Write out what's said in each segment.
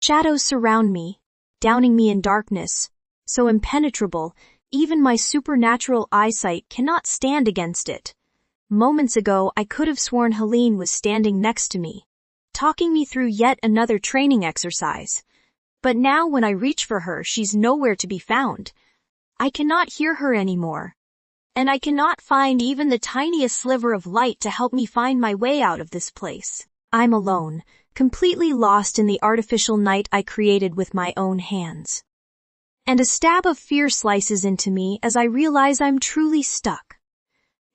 Shadows surround me, downing me in darkness, so impenetrable, even my supernatural eyesight cannot stand against it. Moments ago, I could have sworn Helene was standing next to me, talking me through yet another training exercise. But now when I reach for her, she's nowhere to be found. I cannot hear her anymore. And I cannot find even the tiniest sliver of light to help me find my way out of this place. I'm alone, completely lost in the artificial night I created with my own hands. And a stab of fear slices into me as I realize I'm truly stuck.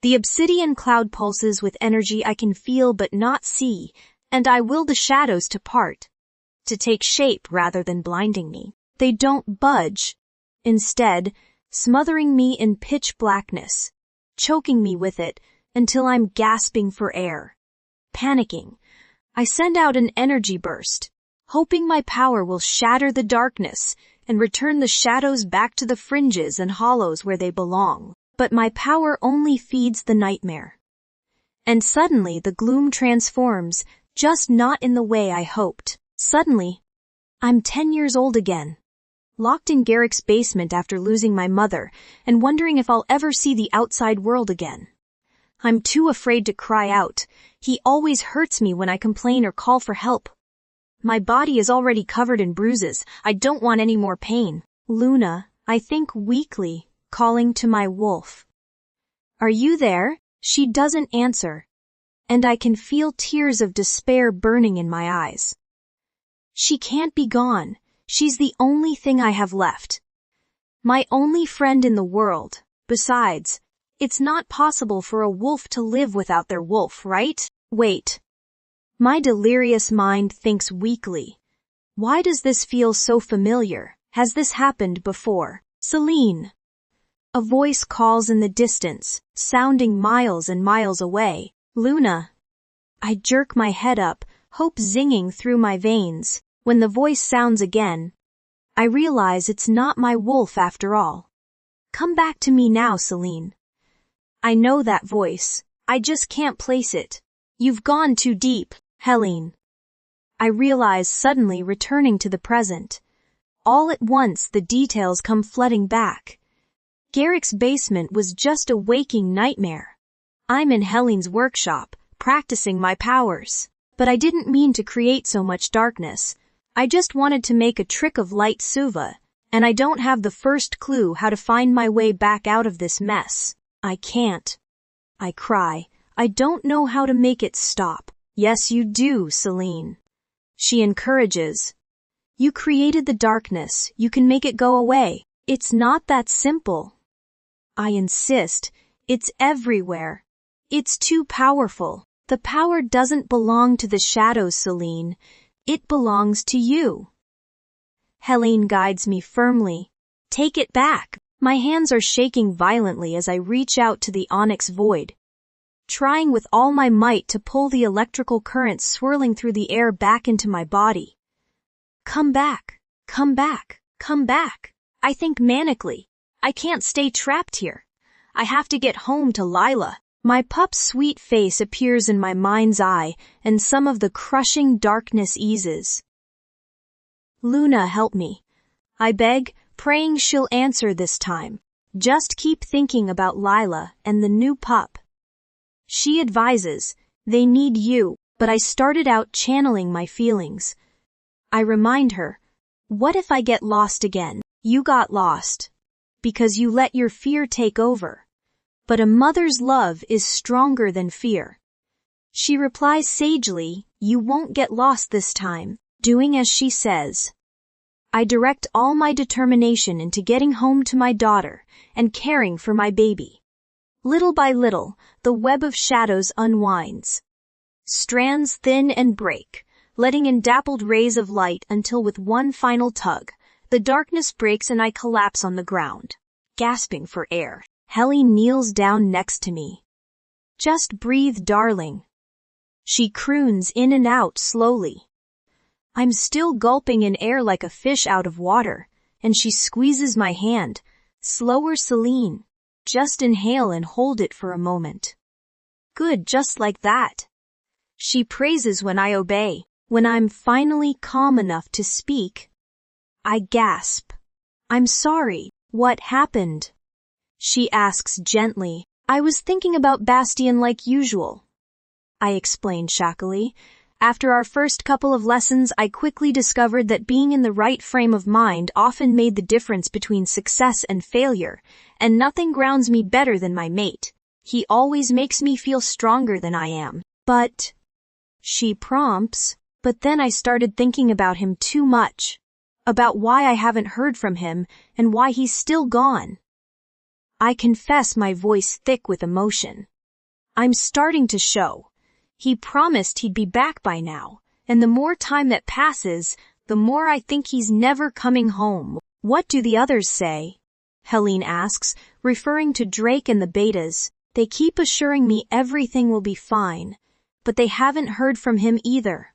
The obsidian cloud pulses with energy I can feel but not see, and I will the shadows to part, to take shape rather than blinding me. They don't budge. Instead, smothering me in pitch blackness, choking me with it until I'm gasping for air. Panicking, I send out an energy burst, hoping my power will shatter the darkness and return the shadows back to the fringes and hollows where they belong. But my power only feeds the nightmare. And suddenly the gloom transforms, just not in the way I hoped. Suddenly, I'm 10 years old again, locked in Garrick's basement after losing my mother and wondering if I'll ever see the outside world again. I'm too afraid to cry out. He always hurts me when I complain or call for help. My body is already covered in bruises. I don't want any more pain. Luna, I think weakly, calling to my wolf. Are you there? She doesn't answer, and I can feel tears of despair burning in my eyes. She can't be gone. She's the only thing I have left. My only friend in the world. Besides, it's not possible for a wolf to live without their wolf, right? Wait. My delirious mind thinks weakly. Why does this feel so familiar? Has this happened before? Celine. A voice calls in the distance, sounding miles and miles away. Luna. I jerk my head up, hope zinging through my veins. When the voice sounds again, I realize it's not my wolf after all. Come back to me now, Celine. I know that voice. I just can't place it. You've gone too deep, Helene. I realize suddenly returning to the present. All at once the details come flooding back. Garrick's basement was just a waking nightmare. I'm in Helene's workshop, practicing my powers. But I didn't mean to create so much darkness. I just wanted to make a trick of light Suva, and I don't have the first clue how to find my way back out of this mess. I can't. I cry. I don't know how to make it stop. Yes, you do, Celine. She encourages. You created the darkness. You can make it go away. It's not that simple. I insist. It's everywhere. It's too powerful. The power doesn't belong to the shadows, Celine. It belongs to you. Helene guides me firmly. Take it back. My hands are shaking violently as I reach out to the onyx void, trying with all my might to pull the electrical currents swirling through the air back into my body. Come back. Come back. Come back. I think manically. I can't stay trapped here. I have to get home to Lila. My pup's sweet face appears in my mind's eye, and some of the crushing darkness eases. Luna, help me. I beg, praying she'll answer this time. Just keep thinking about Lila and the new pup. She advises, they need you, but I started out channeling my feelings. I remind her, what if I get lost again? You got lost because you let your fear take over. But a mother's love is stronger than fear. She replies sagely, you won't get lost this time, doing as she says. I direct all my determination into getting home to my daughter and caring for my baby. Little by little, the web of shadows unwinds. Strands thin and break, letting in dappled rays of light until with one final tug, the darkness breaks and I collapse on the ground, gasping for air. Helene kneels down next to me. Just breathe, darling. She croons in and out slowly. I'm still gulping in air like a fish out of water, and she squeezes my hand. Slower, Celine. Just inhale and hold it for a moment. Good, just like that. She praises when I obey. When I'm finally calm enough to speak, I gasp. "I'm sorry. What happened?" She asks gently. "I was thinking about Bastien like usual," I explain shakily. After our first couple of lessons, I quickly discovered that being in the right frame of mind often made the difference between success and failure, and nothing grounds me better than my mate. He always makes me feel stronger than I am. "But," she prompts, but then I started thinking about him too much. About why I haven't heard from him and why he's still gone. I confess, my voice thick with emotion. I'm starting to show. He promised he'd be back by now, and the more time that passes, the more I think he's never coming home. "What do the others say?" Helene asks, referring to Drake and the betas. "They keep assuring me everything will be fine, but they haven't heard from him either."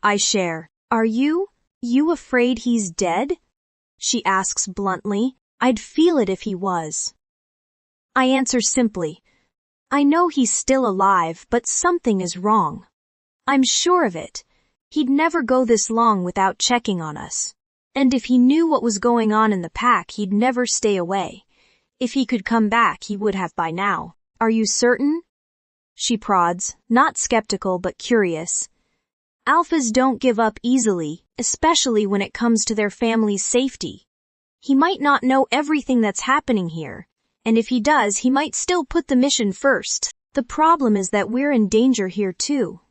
I share. "Are you afraid he's dead?" She asks bluntly. "I'd feel it if he was." I answer simply. "I know he's still alive, but something is wrong. I'm sure of it. He'd never go this long without checking on us. And if he knew what was going on in the pack, he'd never stay away. If he could come back, he would have by now." "Are you certain?" She prods, not skeptical but curious. Alphas don't give up easily, especially when it comes to their family's safety. He might not know everything that's happening here, and if he does, he might still put the mission first. The problem is that we're in danger here too.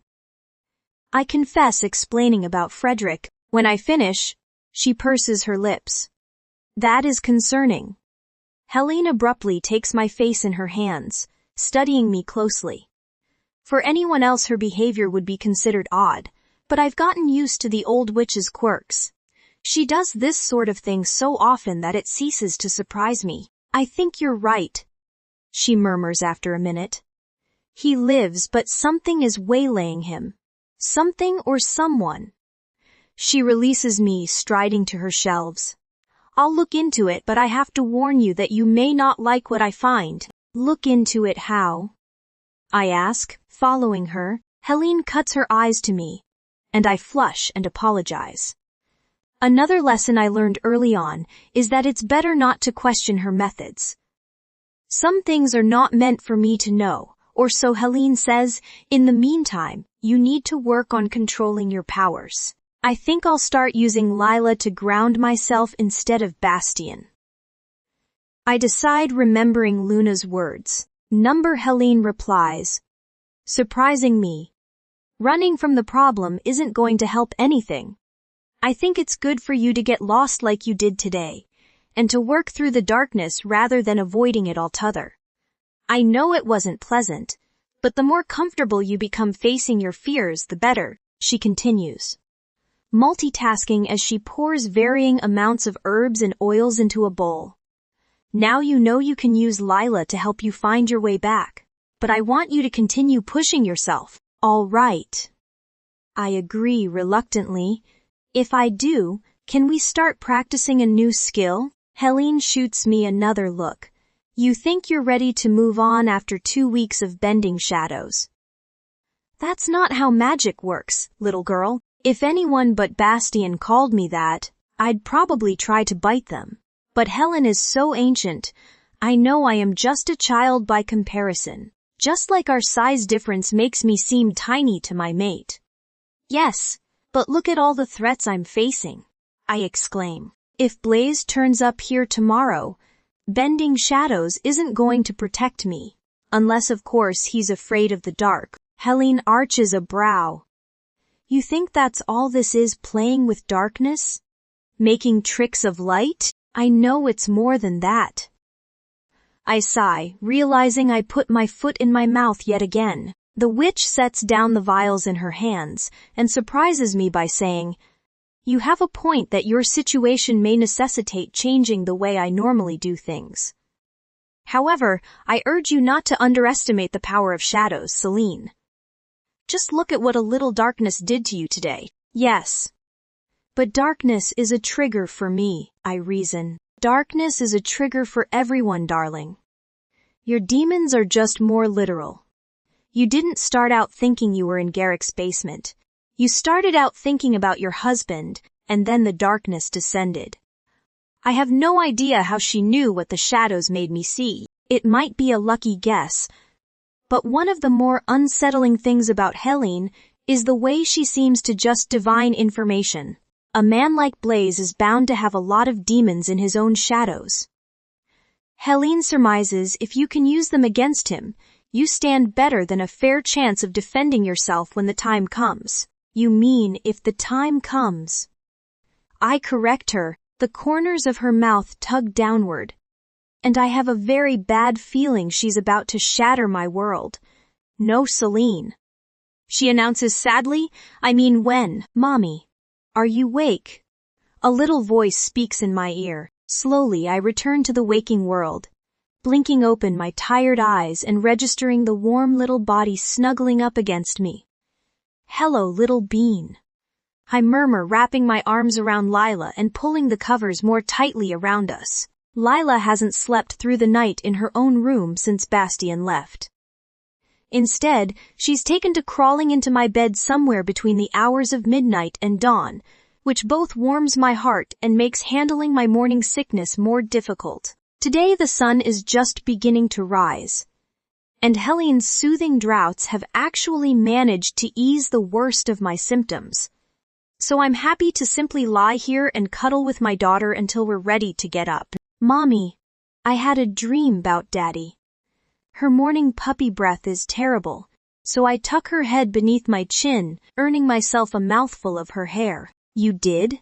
I confess, explaining about Frederick. When I finish, she purses her lips. "That is concerning." Helene abruptly takes my face in her hands, studying me closely. For anyone else, her behavior would be considered odd, but I've gotten used to the old witch's quirks. She does this sort of thing so often that it ceases to surprise me. "I think you're right," she murmurs after a minute. "He lives, but something is waylaying him. Something or someone." She releases me, striding to her shelves. "I'll look into it, but I have to warn you that you may not like what I find." "Look into it how?" I ask, following her. Helene cuts her eyes to me, and I flush and apologize. Another lesson I learned early on is that it's better not to question her methods. Some things are not meant for me to know, or so Helene says. In the meantime, you need to work on controlling your powers. I think I'll start using Lila to ground myself instead of Bastien. I decide, remembering Luna's words. Number Helene replies, surprising me. Running from the problem isn't going to help anything. I think it's good for you to get lost like you did today, and to work through the darkness rather than avoiding it altogether. I know it wasn't pleasant, but the more comfortable you become facing your fears, the better, she continues. Multitasking as she pours varying amounts of herbs and oils into a bowl. Now you know you can use Lila to help you find your way back, but I want you to continue pushing yourself. All right. I agree reluctantly. If I do, can we start practicing a new skill? Helene shoots me another look. You think you're ready to move on after 2 weeks of bending shadows? That's not how magic works, little girl. If anyone but Bastien called me that, I'd probably try to bite them. But Helen is so ancient, I know I am just a child by comparison. Just like our size difference makes me seem tiny to my mate. Yes, but look at all the threats I'm facing, I exclaim. If Blaze turns up here tomorrow, bending shadows isn't going to protect me. Unless, of course, he's afraid of the dark. Helene arches a brow. You think that's all this is, playing with darkness? Making tricks of light? I know it's more than that. I sigh, realizing I put my foot in my mouth yet again. The witch sets down the vials in her hands and surprises me by saying, You have a point that your situation may necessitate changing the way I normally do things. However, I urge you not to underestimate the power of shadows, Celine. Just look at what a little darkness did to you today. Yes. But darkness is a trigger for me, I reason. Darkness is a trigger for everyone, darling. Your demons are just more literal. You didn't start out thinking you were in Garrick's basement. You started out thinking about your husband, and then the darkness descended. I have no idea how she knew what the shadows made me see. It might be a lucky guess. But one of the more unsettling things about Helene is the way she seems to just divine information. A man like Blaze is bound to have a lot of demons in his own shadows. Helene surmises if you can use them against him, you stand better than a fair chance of defending yourself when the time comes. You mean if the time comes. I correct her, the corners of her mouth tug downward. And I have a very bad feeling she's about to shatter my world. No, Celine. She announces sadly, I mean when, Mommy. Are you awake? A little voice speaks in my ear. Slowly I return to the waking world, blinking open my tired eyes and registering the warm little body snuggling up against me. Hello, little bean. I murmur, wrapping my arms around Lila and pulling the covers more tightly around us. Lila hasn't slept through the night in her own room since Bastien left. Instead, she's taken to crawling into my bed somewhere between the hours of midnight and dawn, which both warms my heart and makes handling my morning sickness more difficult. Today the sun is just beginning to rise, and Helene's soothing draughts have actually managed to ease the worst of my symptoms. So I'm happy to simply lie here and cuddle with my daughter until we're ready to get up. Mommy, I had a dream about Daddy. Her morning puppy breath is terrible, so I tuck her head beneath my chin, earning myself a mouthful of her hair. You did?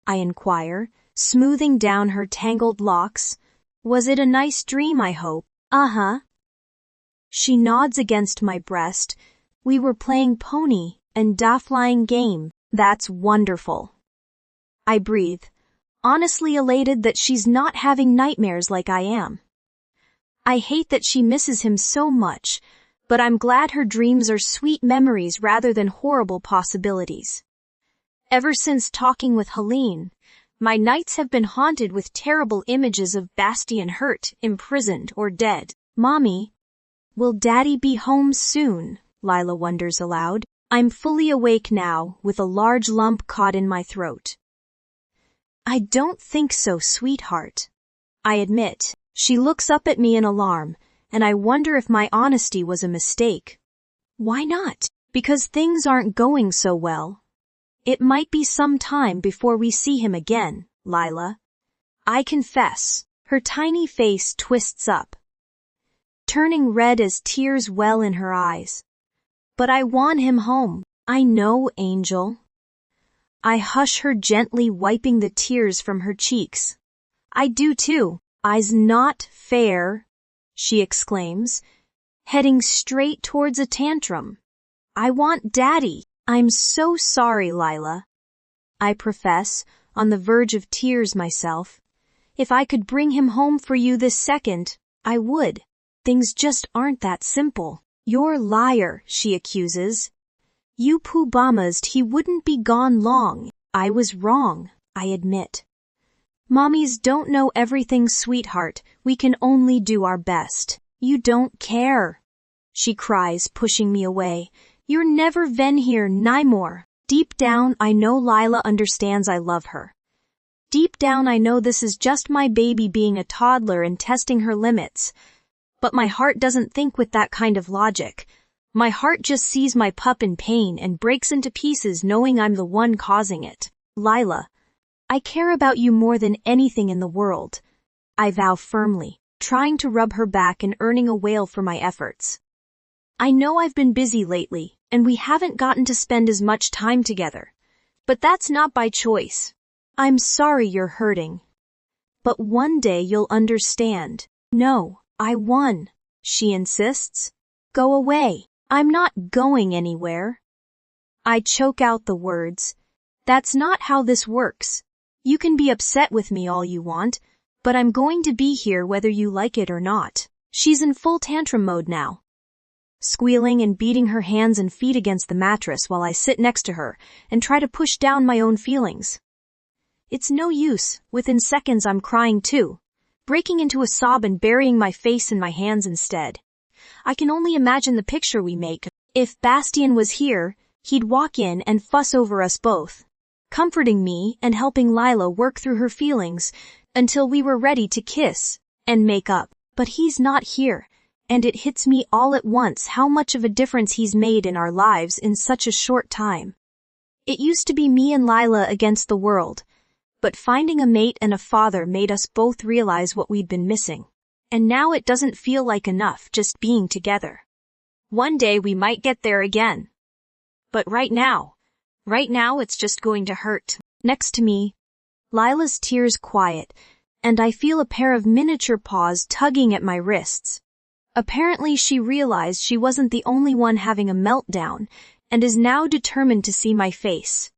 I inquire, smoothing down her tangled locks. Was it a nice dream, I hope? Uh-huh. She nods against my breast. We were playing pony and da-flying game. That's wonderful. I breathe, honestly elated that she's not having nightmares like I am. I hate that she misses him so much, but I'm glad her dreams are sweet memories rather than horrible possibilities. Ever since talking with Helene, my nights have been haunted with terrible images of Bastien hurt, imprisoned, or dead. Mommy, will Daddy be home soon? Lila wonders aloud. I'm fully awake now, with a large lump caught in my throat. I don't think so, sweetheart. I admit. She looks up at me in alarm, and I wonder if my honesty was a mistake. Why not? Because things aren't going so well. It might be some time before we see him again, Lila. I confess. Her tiny face twists up, turning red as tears well in her eyes. But I want him home. I know, Angel. I hush her, gently wiping the tears from her cheeks. I do too. I's not fair, she exclaims, heading straight towards a tantrum. I want Daddy. I'm so sorry, Lila. I profess, on the verge of tears myself. If I could bring him home for you this second, I would. Things just aren't that simple. You're a liar, she accuses. You poo-bombazed he wouldn't be gone long. I was wrong, I admit. Mommies don't know everything, sweetheart. We can only do our best. You don't care, she cries, pushing me away. You're never ven here, Nymore. Deep down, I know Lila understands I love her. Deep down, I know this is just my baby being a toddler and testing her limits. But my heart doesn't think with that kind of logic. My heart just sees my pup in pain and breaks into pieces knowing I'm the one causing it. Lila, I care about you more than anything in the world. I vow firmly, trying to rub her back and earning a wail for my efforts. I know I've been busy lately, and we haven't gotten to spend as much time together. But that's not by choice. I'm sorry you're hurting. But one day you'll understand. No, I won, she insists. Go away. I'm not going anywhere. I choke out the words. That's not how this works. You can be upset with me all you want, but I'm going to be here whether you like it or not. She's in full tantrum mode now, squealing and beating her hands and feet against the mattress while I sit next to her and try to push down my own feelings. It's no use. Within seconds I'm crying too, breaking into a sob and burying my face in my hands instead. I can only imagine the picture we make. If Bastien was here, He'd walk in and fuss over us both, comforting me and helping Lila work through her feelings until we were ready to kiss and make up. But he's not here, and it hits me all at once how much of a difference he's made in our lives in such a short time. It used to be me and Lila against the world, but finding a mate and a father made us both realize what we'd been missing. And now it doesn't feel like enough just being together. One day we might get there again. But right now it's just going to hurt. Next to me, Lila's tears quiet, and I feel a pair of miniature paws tugging at my wrists. Apparently she realized she wasn't the only one having a meltdown, and is now determined to see my face.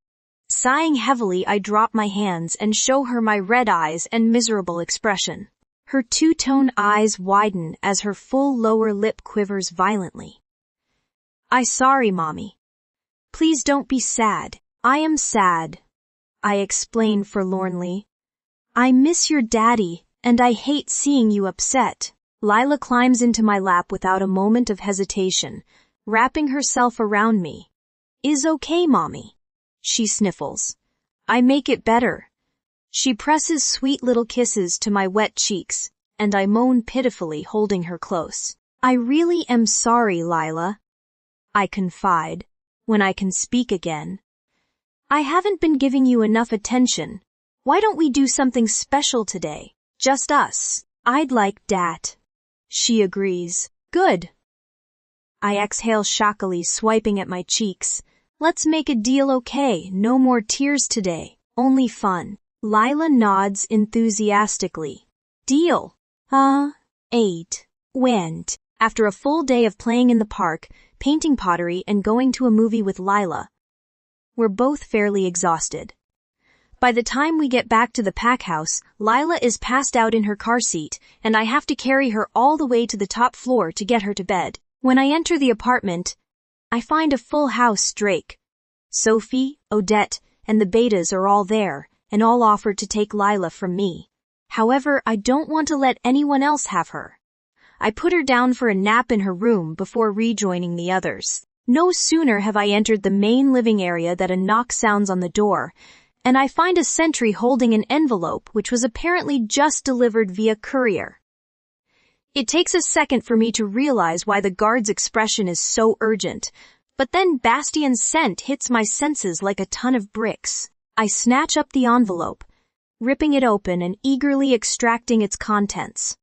Sighing heavily, I drop my hands and show her my red eyes and miserable expression. Her two-tone eyes widen as her full lower lip quivers violently. "I'm sorry, Mommy. Please don't be sad." "I am sad," I explain forlornly. "I miss your daddy, and I hate seeing you upset." Lila climbs into my lap without a moment of hesitation, wrapping herself around me. "Is okay, Mommy," she sniffles. "I make it better." She presses sweet little kisses to my wet cheeks, and I moan pitifully, holding her close. "I really am sorry, Lila," I confide, when I can speak again. "I haven't been giving you enough attention. Why don't we do something special today? Just us." "I'd like that." She agrees. "Good." I exhale shockily, swiping at my cheeks. "Let's make a deal, okay? No more tears today, only fun." Lila nods enthusiastically. "Deal." Eight. Went. After a full day of playing in the park, painting pottery, and going to a movie with Lila, we're both fairly exhausted. By the time we get back to the pack house, Lila is passed out in her car seat, and I have to carry her all the way to the top floor to get her to bed. When I enter the apartment, I find a full house. Drake, Sophie, Odette, and the Betas are all there, and all offered to take Lila from me. However, I don't want to let anyone else have her. I put her down for a nap in her room before rejoining the others. No sooner have I entered the main living area that a knock sounds on the door, and I find a sentry holding an envelope which was apparently just delivered via courier. It takes a second for me to realize why the guard's expression is so urgent, but then Bastian's scent hits my senses like a ton of bricks. I snatch up the envelope, ripping it open and eagerly extracting its contents.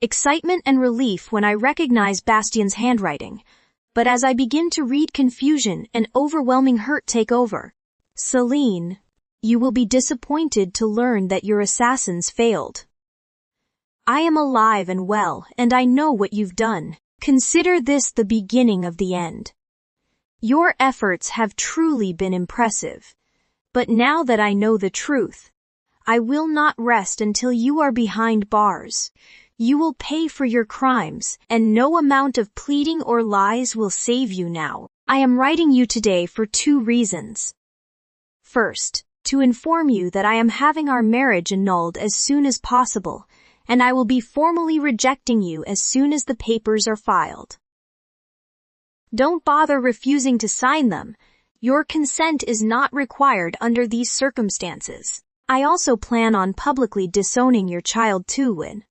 Excitement and relief when I recognize Bastian's handwriting, but as I begin to read, confusion and overwhelming hurt take over. "Celine, you will be disappointed to learn that your assassins failed. I am alive and well, and I know what you've done. Consider this the beginning of the end. Your efforts have truly been impressive, but now that I know the truth, I will not rest until you are behind bars. You will pay for your crimes, and no amount of pleading or lies will save you now. I am writing you today for 2 reasons. First, to inform you that I am having our marriage annulled as soon as possible, and I will be formally rejecting you as soon as the papers are filed. Don't bother refusing to sign them. Your consent is not required under these circumstances. I also plan on publicly disowning your child too, Win.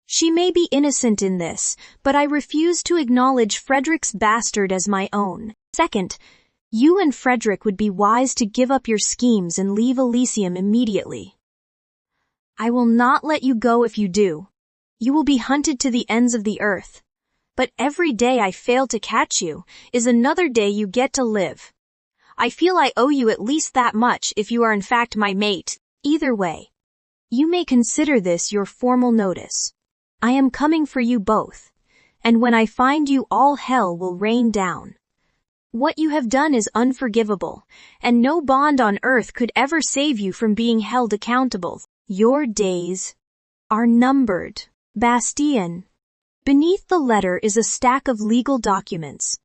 She may be innocent in this, but I refuse to acknowledge Frederick's bastard as my own. Second, you and Frederick would be wise to give up your schemes and leave Elysium immediately. I will not let you go if you do. You will be hunted to the ends of the earth. But every day I fail to catch you is another day you get to live. I feel I owe you at least that much if you are in fact my mate. Either way, you may consider this your formal notice. I am coming for you both, and when I find you, all hell will rain down. What you have done is unforgivable, and no bond on earth could ever save you from being held accountable. Your days are numbered. Bastien. Beneath the letter is a stack of legal documents.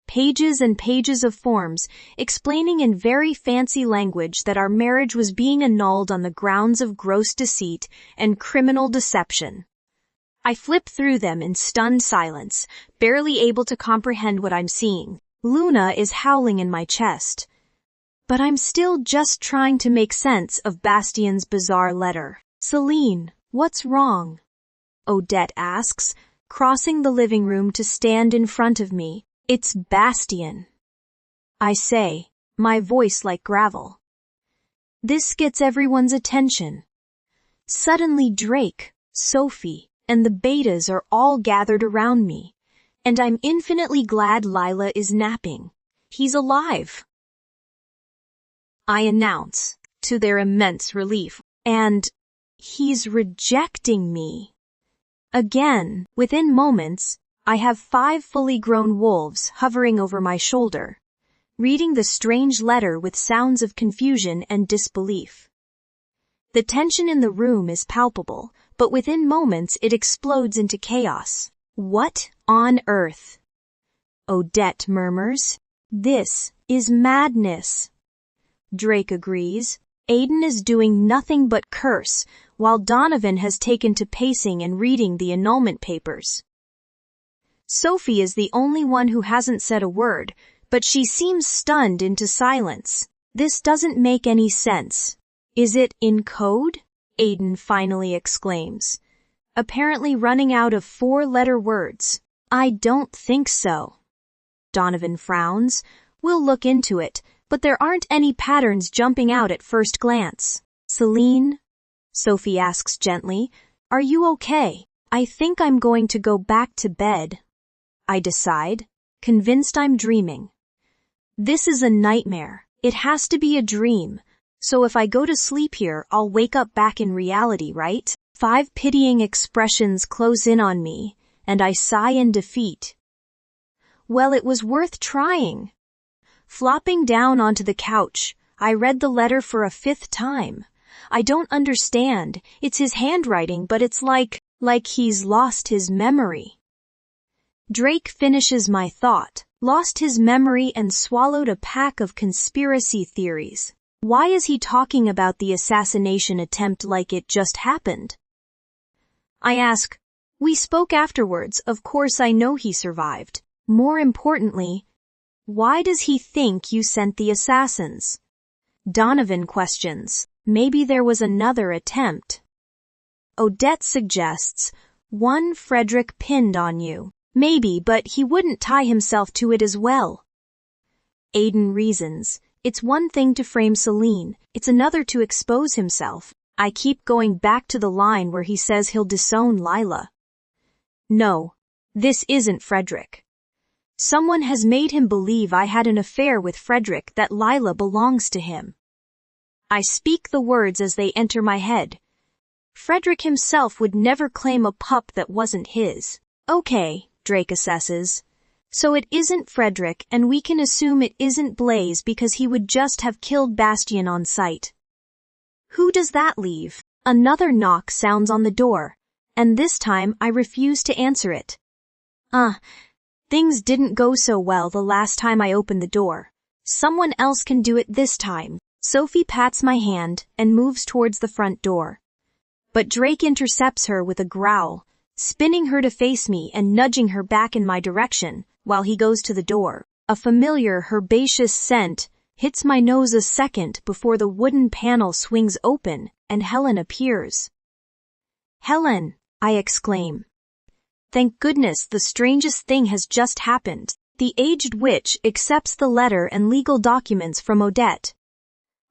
Pages and pages of forms explaining in very fancy language that our marriage was being annulled on the grounds of gross deceit and criminal deception. I flip through them in stunned silence, barely able to comprehend what I'm seeing. Luna is howling in my chest. But I'm still just trying to make sense of Bastian's bizarre letter. Celine, what's wrong? Odette asks, crossing the living room to stand in front of me. It's Bastian, I say, my voice like gravel. This gets everyone's attention. Suddenly Drake, Sophie, and the betas are all gathered around me, and I'm infinitely glad Lila is napping. He's alive, I announce, to their immense relief, and he's rejecting me. Again, within moments, I have 5 fully grown wolves hovering over my shoulder, reading the strange letter with sounds of confusion and disbelief. The tension in the room is palpable, but within moments it explodes into chaos. What on earth? Odette murmurs. This is madness. Drake agrees. Aiden is doing nothing but curse, while Donovan has taken to pacing and reading the annulment papers. Sophie is the only one who hasn't said a word, but she seems stunned into silence. This doesn't make any sense. Is it in code? Aiden finally exclaims, apparently running out of 4-letter words. I don't think so. Donovan frowns. We'll look into it, but there aren't any patterns jumping out at first glance. Celine? Sophie asks gently, are you okay? I think I'm going to go back to bed, I decide, convinced I'm dreaming. This is a nightmare. It has to be a dream. So if I go to sleep here, I'll wake up back in reality, right? 5 pitying expressions close in on me, and I sigh in defeat. Well, it was worth trying. Flopping down onto the couch, I read the letter for a 5th time. I don't understand. It's his handwriting, but it's like he's lost his memory. Drake finishes my thought, lost his memory and swallowed a pack of conspiracy theories. Why is he talking about the assassination attempt like it just happened? I ask, we spoke afterwards, of course I know he survived. More importantly, why does he think you sent the assassins? Donovan questions, maybe there was another attempt. Odette suggests, one Frederick pinned on you. Maybe, but he wouldn't tie himself to it as well. Aiden reasons, it's one thing to frame Celine, it's another to expose himself. I keep going back to the line where he says he'll disown Lila. No, this isn't Frederick. Someone has made him believe I had an affair with Frederick, that Lila belongs to him. I speak the words as they enter my head. Frederick himself would never claim a pup that wasn't his. Okay, Drake assesses. So it isn't Frederick, and we can assume it isn't Blaze because he would just have killed Bastian on sight. Who does that leave? Another knock sounds on the door, and this time I refuse to answer it. Things didn't go so well the last time I opened the door. Someone else can do it this time. Sophie pats my hand and moves towards the front door. But Drake intercepts her with a growl, spinning her to face me and nudging her back in my direction while he goes to the door. A familiar herbaceous scent hits my nose a second before the wooden panel swings open and Helen appears. Helen, I exclaim. Thank goodness, the strangest thing has just happened. The aged witch accepts the letter and legal documents from Odette,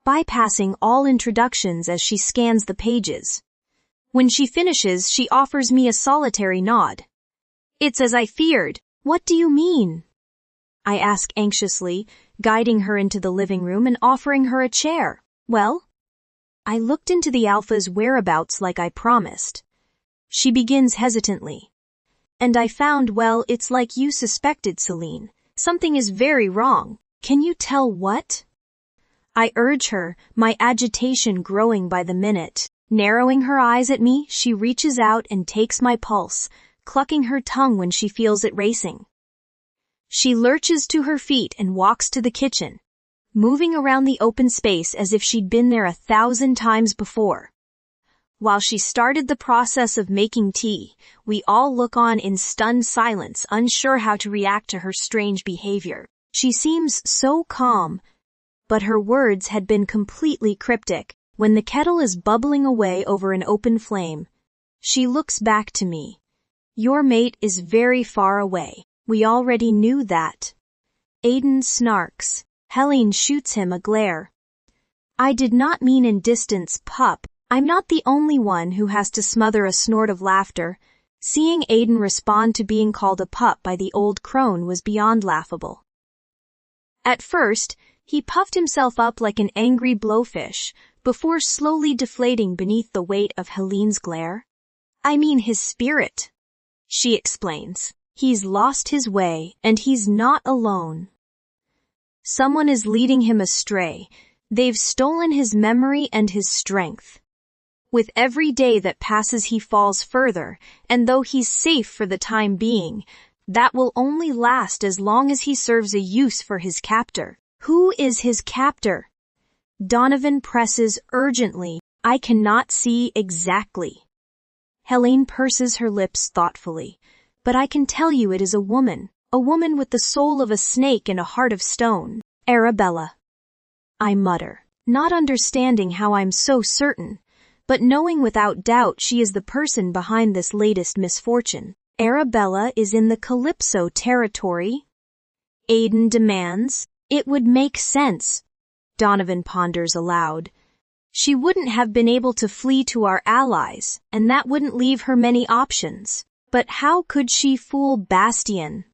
bypassing all introductions as she scans the pages. When she finishes, she offers me a solitary nod. It's as I feared. What do you mean? I ask anxiously, guiding her into the living room and offering her a chair. Well, I looked into the Alpha's whereabouts like I promised. She begins hesitantly. And I found, well, it's like you suspected, Celine. Something is very wrong. Can you tell what? I urge her, my agitation growing by the minute. Narrowing her eyes at me, she reaches out and takes my pulse, clucking her tongue when she feels it racing. She lurches to her feet and walks to the kitchen, moving around the open space as if she'd been there 1,000 times before. While she started the process of making tea, we all look on in stunned silence, unsure how to react to her strange behavior. She seems so calm, but her words had been completely cryptic. When the kettle is bubbling away over an open flame, she looks back to me. Your mate is very far away. We already knew that. Aiden snarks. Helene shoots him a glare. I did not mean in distance, pup. I'm not the only one who has to smother a snort of laughter. Seeing Aiden respond to being called a pup by the old crone was beyond laughable. At first, he puffed himself up like an angry blowfish, before slowly deflating beneath the weight of Helene's glare. I mean his spirit, she explains. He's lost his way, and he's not alone. Someone is leading him astray. They've stolen his memory and his strength. With every day that passes he falls further, and though he's safe for the time being, that will only last as long as he serves a use for his captor. Who is his captor? Donovan presses urgently. I cannot see exactly. Helene purses her lips thoughtfully. But I can tell you it is a woman with the soul of a snake and a heart of stone. Arabella. I mutter, not understanding how I'm so certain, but knowing without doubt she is the person behind this latest misfortune. Arabella is in the Calypso territory? Aiden demands. It would make sense. Donovan ponders aloud. She wouldn't have been able to flee to our allies, and that wouldn't leave her many options. But how could she fool Bastien?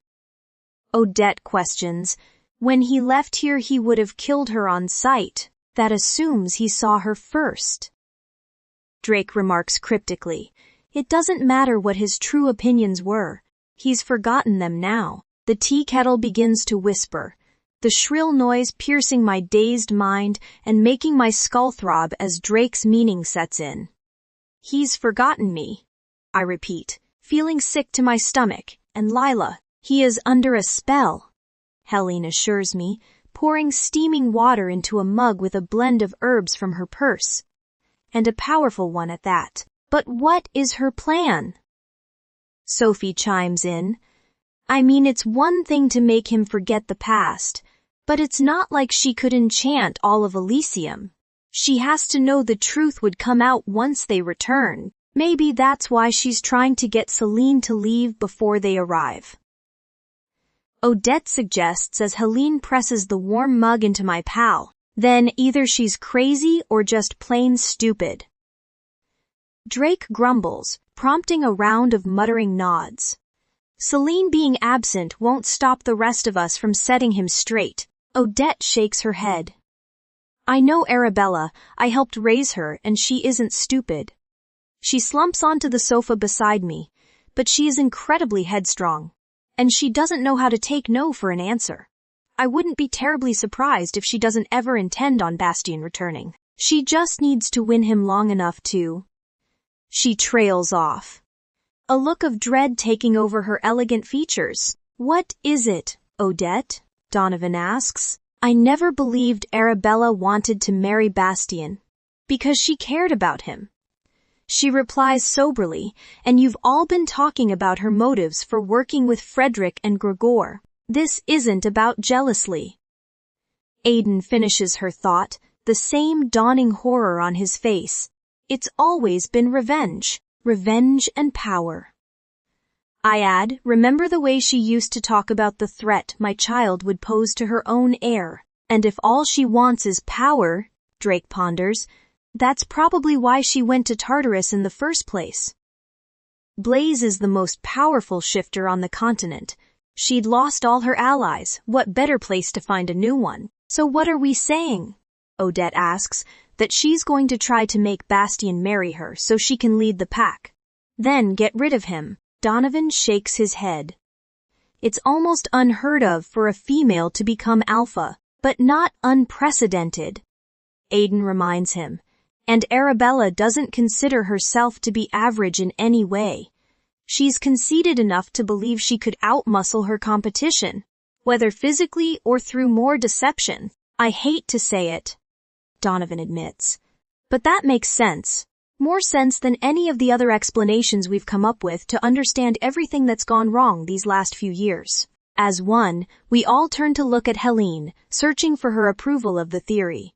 Odette questions. When he left here he would have killed her on sight. That assumes he saw her first. Drake remarks cryptically. It doesn't matter what his true opinions were. He's forgotten them now. The tea kettle begins to whisper, the shrill noise piercing my dazed mind and making my skull throb as Drake's meaning sets in. He's forgotten me, I repeat, feeling sick to my stomach, and Lila, he is under a spell, Helene assures me, pouring steaming water into a mug with a blend of herbs from her purse. And a powerful one at that. But what is her plan? Sophie chimes in. I mean, it's one thing to make him forget the past, but it's not like she could enchant all of Elysium. She has to know the truth would come out once they return. Maybe that's why she's trying to get Celine to leave before they arrive. Odette suggests as Helene presses the warm mug into my pal. Then either she's crazy or just plain stupid. Drake grumbles, prompting a round of muttering nods. Celine being absent won't stop the rest of us from setting him straight. Odette shakes her head. I know Arabella, I helped raise her, and she isn't stupid. She slumps onto the sofa beside me, but she is incredibly headstrong, and she doesn't know how to take no for an answer. I wouldn't be terribly surprised if she doesn't ever intend on Bastien returning. She just needs to win him long enough to... She trails off. A look of dread taking over her elegant features. What is it, Odette? Donovan asks. I never believed Arabella wanted to marry Bastien, because she cared about him. She replies soberly, and you've all been talking about her motives for working with Frederick and Gregor. This isn't about jealousy. Aiden finishes her thought, the same dawning horror on his face. It's always been revenge. Revenge and power. I add, remember the way she used to talk about the threat my child would pose to her own heir. And if all she wants is power, Drake ponders, that's probably why she went to Tartarus in the first place. Blaze is the most powerful shifter on the continent. She'd lost all her allies. What better place to find a new one? So what are we saying? Odette asks, that she's going to try to make Bastien marry her so she can lead the pack. Then get rid of him. Donovan shakes his head. It's almost unheard of for a female to become alpha, but not unprecedented. Aiden reminds him. And Arabella doesn't consider herself to be average in any way. She's conceited enough to believe she could outmuscle her competition, whether physically or through more deception. I hate to say it, Donovan admits. But that makes sense. More sense than any of the other explanations we've come up with to understand everything that's gone wrong these last few years. As one, we all turn to look at Helene, searching for her approval of the theory.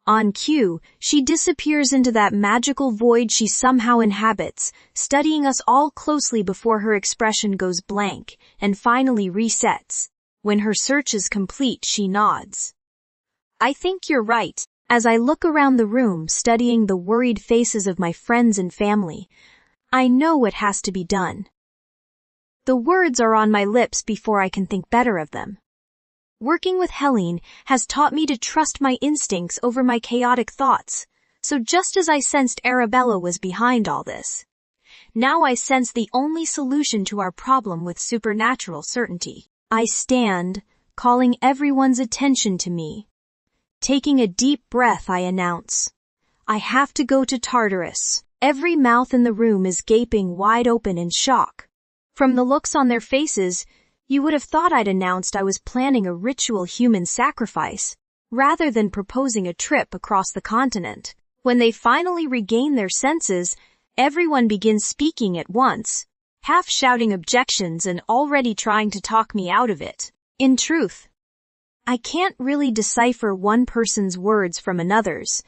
On cue, she disappears into that magical void she somehow inhabits, studying us all closely before her expression goes blank and finally resets. When her search is complete, she nods. I think you're right. As I look around the room, studying the worried faces of my friends and family, I know what has to be done. The words are on my lips before I can think better of them. Working with Helene has taught me to trust my instincts over my chaotic thoughts, so just as I sensed Arabella was behind all this, now I sense the only solution to our problem with supernatural certainty. I stand, calling everyone's attention to me. Taking a deep breath, I announce, I have to go to Tartarus. Every mouth in the room is gaping wide open in shock. From the looks on their faces, you would have thought I'd announced I was planning a ritual human sacrifice, rather than proposing a trip across the continent. When they finally regain their senses, everyone begins speaking at once, half shouting objections and already trying to talk me out of it. In truth, I can't really decipher one person's words from another's,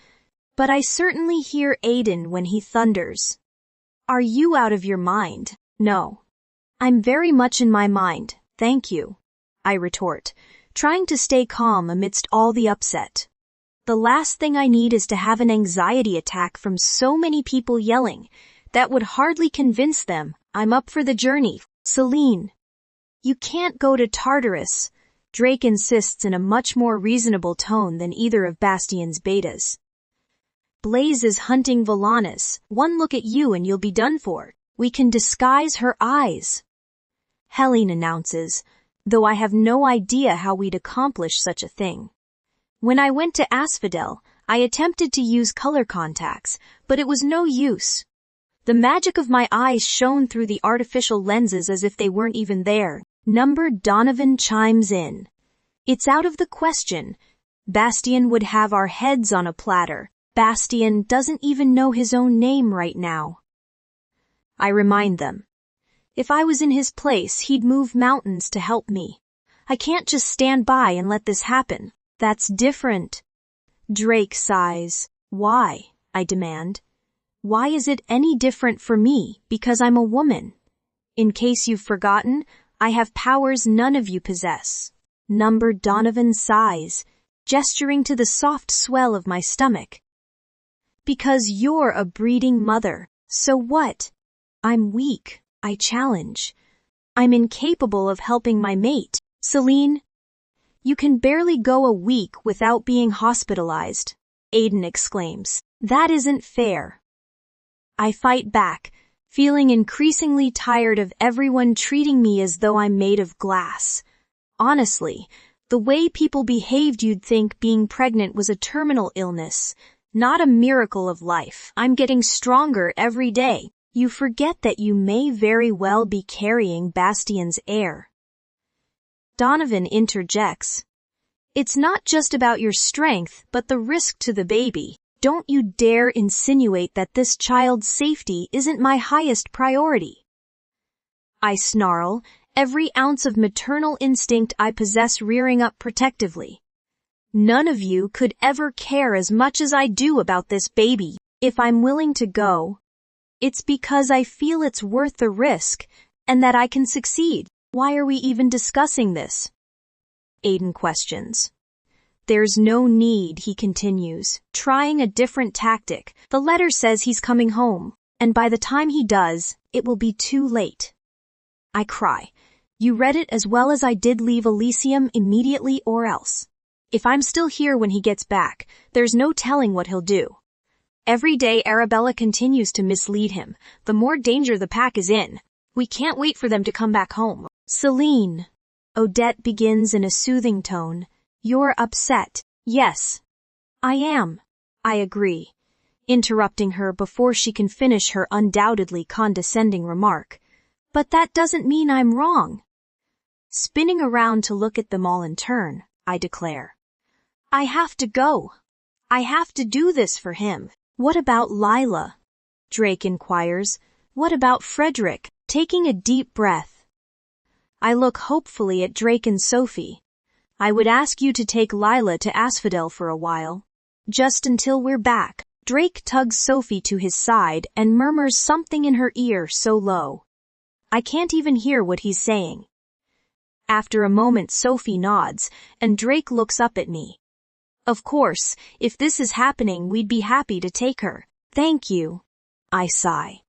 but I certainly hear Aiden when he thunders. Are you out of your mind? No. I'm very much in my mind. Thank you, I retort, trying to stay calm amidst all the upset. The last thing I need is to have an anxiety attack from so many people yelling. That would hardly convince them I'm up for the journey. Celine. You can't go to Tartarus, Drake insists in a much more reasonable tone than either of Bastian's betas. Blaze is hunting Valanis. One look at you and you'll be done for. We can disguise her eyes, Helene announces, though I have no idea how we'd accomplish such a thing. When I went to Asphodel, I attempted to use color contacts, but it was no use. The magic of my eyes shone through the artificial lenses as if they weren't even there. Numbered Donovan chimes in. It's out of the question. Bastian would have our heads on a platter. Bastian doesn't even know his own name right now. I remind them. If I was in his place, he'd move mountains to help me. I can't just stand by and let this happen. That's different. Drake sighs. Why? I demand. Why is it any different for me because I'm a woman? In case you've forgotten, I have powers none of you possess. Numbered Donovan sighs, gesturing to the soft swell of my stomach. Because you're a breeding mother. So what? I'm weak. I challenge. I'm incapable of helping my mate. Celine, you can barely go a week without being hospitalized, Aiden exclaims. That isn't fair. I fight back, feeling increasingly tired of everyone treating me as though I'm made of glass. Honestly, the way people behaved, you'd think being pregnant was a terminal illness, not a miracle of life. I'm getting stronger every day. You forget that you may very well be carrying Bastian's heir. Donovan interjects. It's not just about your strength, but the risk to the baby. Don't you dare insinuate that this child's safety isn't my highest priority. I snarl, every ounce of maternal instinct I possess rearing up protectively. None of you could ever care as much as I do about this baby. If I'm willing to go, it's because I feel it's worth the risk, and that I can succeed. Why are we even discussing this? Aiden questions. There's no need, he continues, trying a different tactic. The letter says he's coming home, and by the time he does, it will be too late. I cry. You read it as well as I did. Leave Elysium immediately or else. If I'm still here when he gets back, there's no telling what he'll do. Every day Arabella continues to mislead him. The more danger the pack is in. We can't wait for them to come back home. Celine, Odette begins in a soothing tone. You're upset. Yes, I am. I agree, interrupting her before she can finish her undoubtedly condescending remark. But that doesn't mean I'm wrong. Spinning around to look at them all in turn, I declare. I have to go. I have to do this for him. What about Lila? Drake inquires. What about Frederick? Taking a deep breath. I look hopefully at Drake and Sophie. I would ask you to take Lila to Asphodel for a while. Just until we're back. Drake tugs Sophie to his side and murmurs something in her ear so low. I can't even hear what he's saying. After a moment Sophie nods, and Drake looks up at me. Of course, if this is happening we'd be happy to take her. Thank you. I sigh,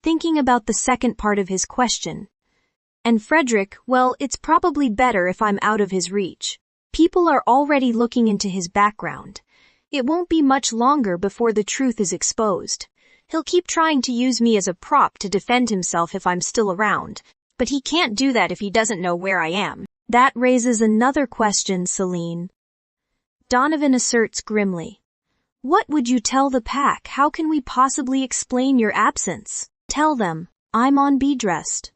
thinking about the second part of his question. And Frederick, well, it's probably better if I'm out of his reach. People are already looking into his background. It won't be much longer before the truth is exposed. He'll keep trying to use me as a prop to defend himself if I'm still around, but he can't do that if he doesn't know where I am. That raises another question, Celine. Donovan asserts grimly. What would you tell the pack? How can we possibly explain your absence? Tell them, I'm on bed-rest.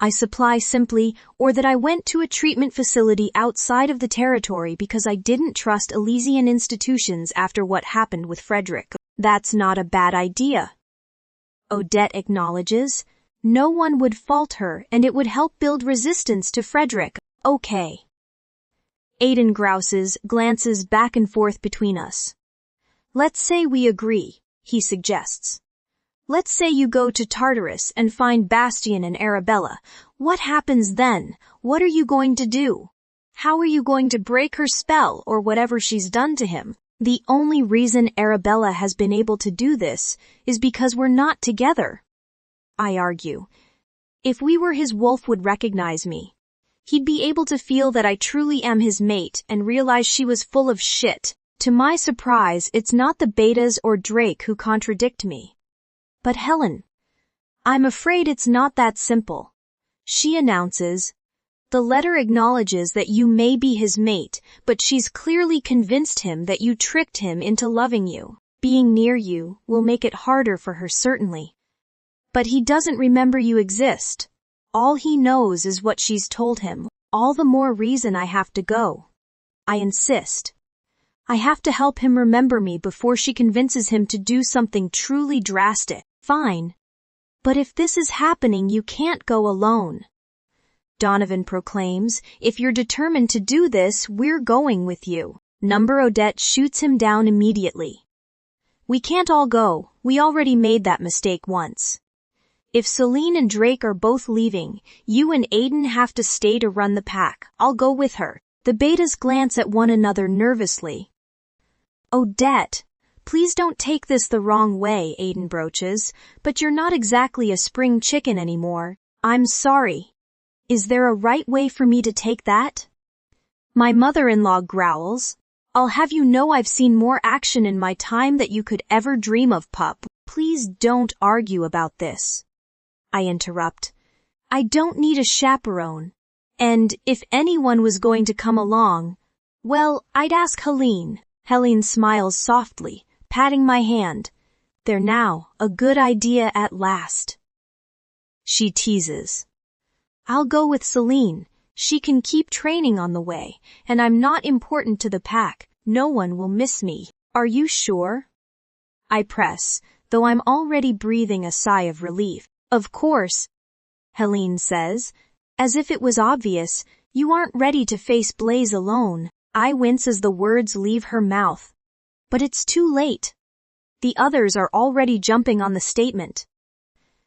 I supply simply, or that I went to a treatment facility outside of the territory because I didn't trust Elysian institutions after what happened with Frederick. That's not a bad idea. Odette acknowledges. No one would fault her and it would help build resistance to Frederick. Okay. Aiden grouses, glances back and forth between us. Let's say we agree, he suggests. Let's say you go to Tartarus and find Bastian and Arabella. What happens then? What are you going to do? How are you going to break her spell or whatever she's done to him? The only reason Arabella has been able to do this is because we're not together. I argue. If we were his wolf would recognize me. He'd be able to feel that I truly am his mate and realize she was full of shit. To my surprise, it's not the betas or Drake who contradict me. But Helen, I'm afraid it's not that simple. She announces, the letter acknowledges that you may be his mate, but she's clearly convinced him that you tricked him into loving you. Being near you will make it harder for her certainly. But he doesn't remember you exist. All he knows is what she's told him. All the more reason I have to go. I insist. I have to help him remember me before she convinces him to do something truly drastic. Fine. But if this is happening, you can't go alone. Donovan proclaims, if you're determined to do this, we're going with you. Number Odette shoots him down immediately. We can't all go. We already made that mistake once. If Celine and Drake are both leaving, you and Aiden have to stay to run the pack. I'll go with her. The betas glance at one another nervously. Odette. Please don't take this the wrong way, Aiden broaches, but you're not exactly a spring chicken anymore. I'm sorry. Is there a right way for me to take that? My mother-in-law growls. I'll have you know I've seen more action in my time that you could ever dream of, pup. Please don't argue about this. I interrupt. I don't need a chaperone. And if anyone was going to come along, well, I'd ask Helene. Helene smiles softly, patting my hand. They're now a good idea at last. She teases. I'll go with Celine. She can keep training on the way, and I'm not important to the pack. No one will miss me. Are you sure? I press, though I'm already breathing a sigh of relief. Of course, Helene says. As if it was obvious, you aren't ready to face Blaze alone. I wince as the words leave her mouth. But it's too late. The others are already jumping on the statement.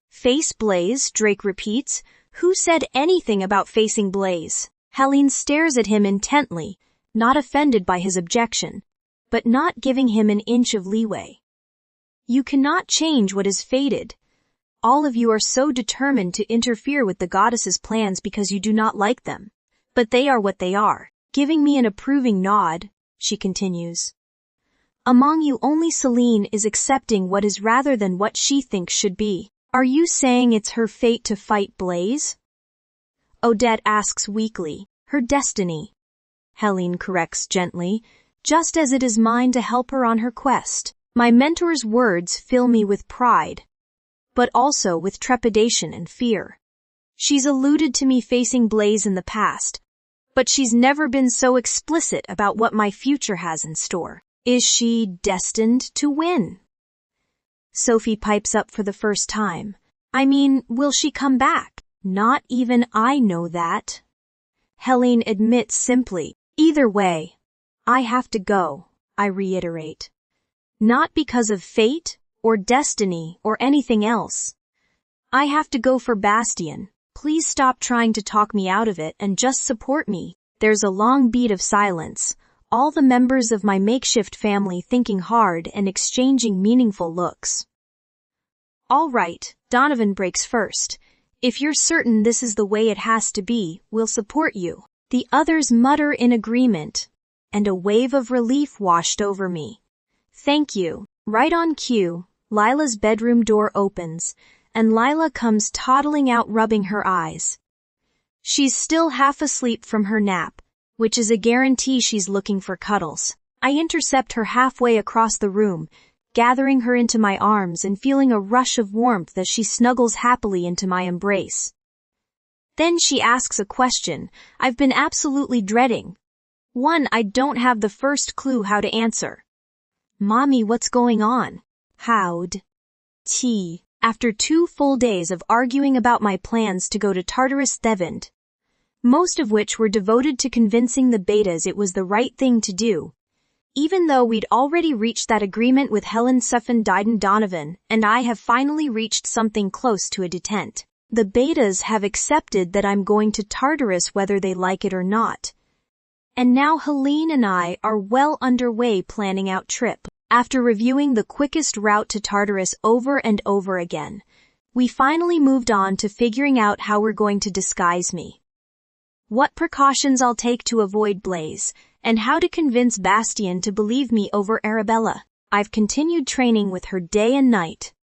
Face Blaze, Drake repeats. Who said anything about facing Blaze? Helene stares at him intently, not offended by his objection, but not giving him an inch of leeway. You cannot change what is fated. All of you are so determined to interfere with the goddess's plans because you do not like them. But they are what they are. Giving me an approving nod, she continues. Among you only Celine is accepting what is rather than what she thinks should be. Are you saying it's her fate to fight Blaze? Odette asks weakly. Her destiny. Helene corrects gently, just as it is mine to help her on her quest. My mentor's words fill me with pride, but also with trepidation and fear. She's alluded to me facing Blaze in the past, but she's never been so explicit about what my future has in store. Is she destined to win? Sophie pipes up for the first time. I mean, will she come back? Not even I know that. Helene admits simply. Either way, I have to go, I reiterate. Not because of fate, or destiny, or anything else. I have to go for Bastian. Please stop trying to talk me out of it and just support me. There's a long beat of silence, all the members of my makeshift family thinking hard and exchanging meaningful looks. All right, Donovan breaks first. If you're certain this is the way it has to be, we'll support you. The others mutter in agreement, and a wave of relief washed over me. Thank you. Right on cue, Lila's bedroom door opens, and Lila comes toddling out rubbing her eyes. She's still half asleep from her nap, which is a guarantee she's looking for cuddles. I intercept her halfway across the room, gathering her into my arms and feeling a rush of warmth as she snuggles happily into my embrace. Then she asks a question I've been absolutely dreading. One I don't have the first clue how to answer. Mommy, what's going on? How'd? T. After 2 full days of arguing about my plans to go to Tartarus Thevend, most of which were devoted to convincing the betas it was the right thing to do, even though we'd already reached that agreement with Helen Suffen Donovan, and I have finally reached something close to a detente. The betas have accepted that I'm going to Tartarus whether they like it or not. And now Helene and I are well underway planning out trip. After reviewing the quickest route to Tartarus over and over again, we finally moved on to figuring out how we're going to disguise me. What precautions I'll take to avoid Blaze, and how to convince Bastian to believe me over Arabella. I've continued training with her day and night.